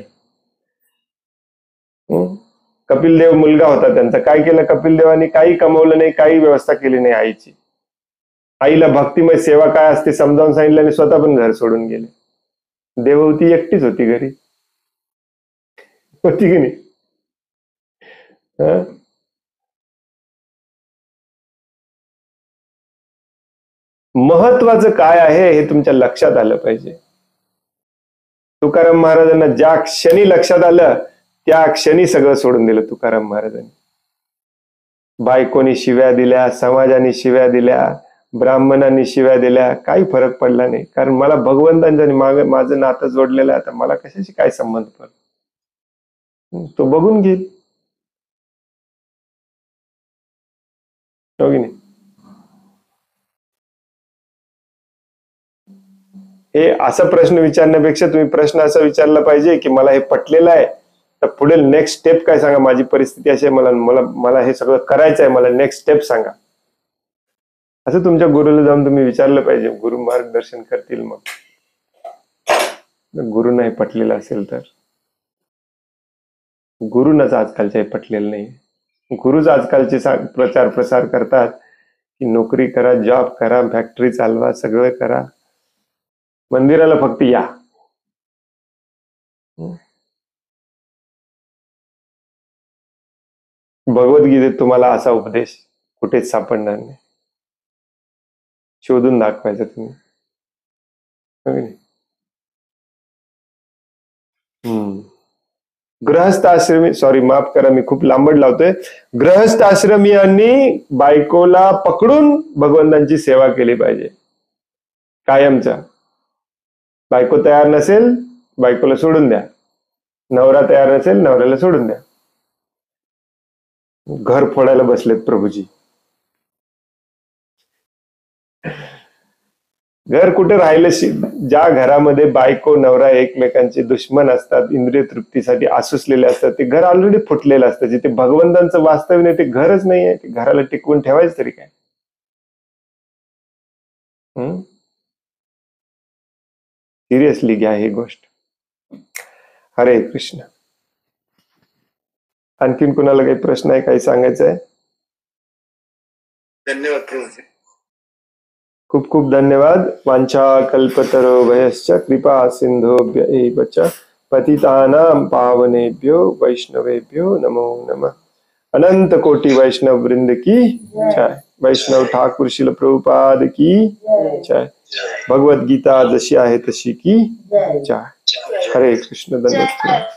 कपिल देव मुलगा होता त्यांचा. काय केलं कपिल देवानी? काही कमवलं नाही, काही व्यवस्था केली नाही आईची. आईला भक्तिमय सेवा काय असते समजावून सांगितलं आणि स्वतः पण घर सोडून गेले. देवहूती एकटीच होती घरी, होती की नाही? महत्वाचं काय आहे हे तुमच्या लक्षात आलं पाहिजे. तुकाराम महाराजांना ज्या क्षणी लक्षात आलं त्या क्षणी सगळं सोडून दिलं तुकाराम महाराजांनी. बायकोनी शिव्या दिल्या, समाजाने शिव्या दिल्या, ब्राह्मणांनी शिव्या दिल्या, काही फरक पडला नाही. कारण मला भगवंतांच्या माझं नातं जोडलेलं आहे. आता मला कशाशी काय संबंध पडतो, तो बघून घेईल. हो की नाही? हे असा प्रश्न विचारण्यापेक्षा तुम्ही प्रश्न असा विचारला पाहिजे की मला हे पटलेलं आहे, तर पुढे नेक्स्ट स्टेप काय सांगा. माझी परिस्थिती अशी आहे, मला मला मला हे सगळं करायचं आहे, मला नेक्स्ट स्टेप सांगा. असं तुमच्या गुरुला जाऊन तुम्ही विचारलं पाहिजे. गुरु मार्गदर्शन करतील. मग गुरु नाही पटलेला असेल तर, गुरुनच आजकालच्या हे पटलेलं नाही. गुरुच आजकालचे प्रचार प्रसार करतात की नोकरी करा, जॉब करा, फॅक्टरी चालवा, सगळं करा, मंदिराला फक्त या. भगवद्गीतेत तुम्हाला असा उपदेश कुठेच सापडणार नाही. शोधून दाखवायचं तुम्ही. गृहस्थ आश्रमी, सॉरी माफ करा मी खूप लांबड लावतोय. गृहस्थ आश्रमीयांनी बायकोला पकडून भगवंतांची सेवा केली पाहिजे कायमच्या. बायको तयार नसेल, बायकोला सोडून द्या. नवरा तयार नसेल, नवऱ्याला सोडून द्या. घर फोडायला बसलेत प्रभूजी. घर कुठे राहिलं? ज्या घरामध्ये बायको नवरा एकमेकांचे दुश्मन असतात, इंद्रिय तृप्तीसाठी आसुसलेले असतात, ते घर ऑलरेडी फुटलेलं असतं. जिथे भगवंतांचं वास्तव्य नाही ते घरच नाही आहे. ते घराला टिकवून ठेवायचं तरी काय? सिरियसली घ्या ही गोष्ट. हरे कृष्ण. आणखीन कुणाला काही प्रश्न आहे, काही सांगायचं आहे?
धन्यवाद प्रभूजी.
खूप खूप धन्यवाद. वांछा कल्पतरुभ्यश्च कृपा सिंधुभ्य एव च पतितानां पावनेभ्यो वैष्णवेभ्यो नमो नमः. अनंत कोटि वैष्णव वृंद की जय. वैष्णव ठाकुर शिल प्रभुपाद की जय. भगवद गीता जशी आहे तशी की जय. हरे कृष्ण. धन्यवाद.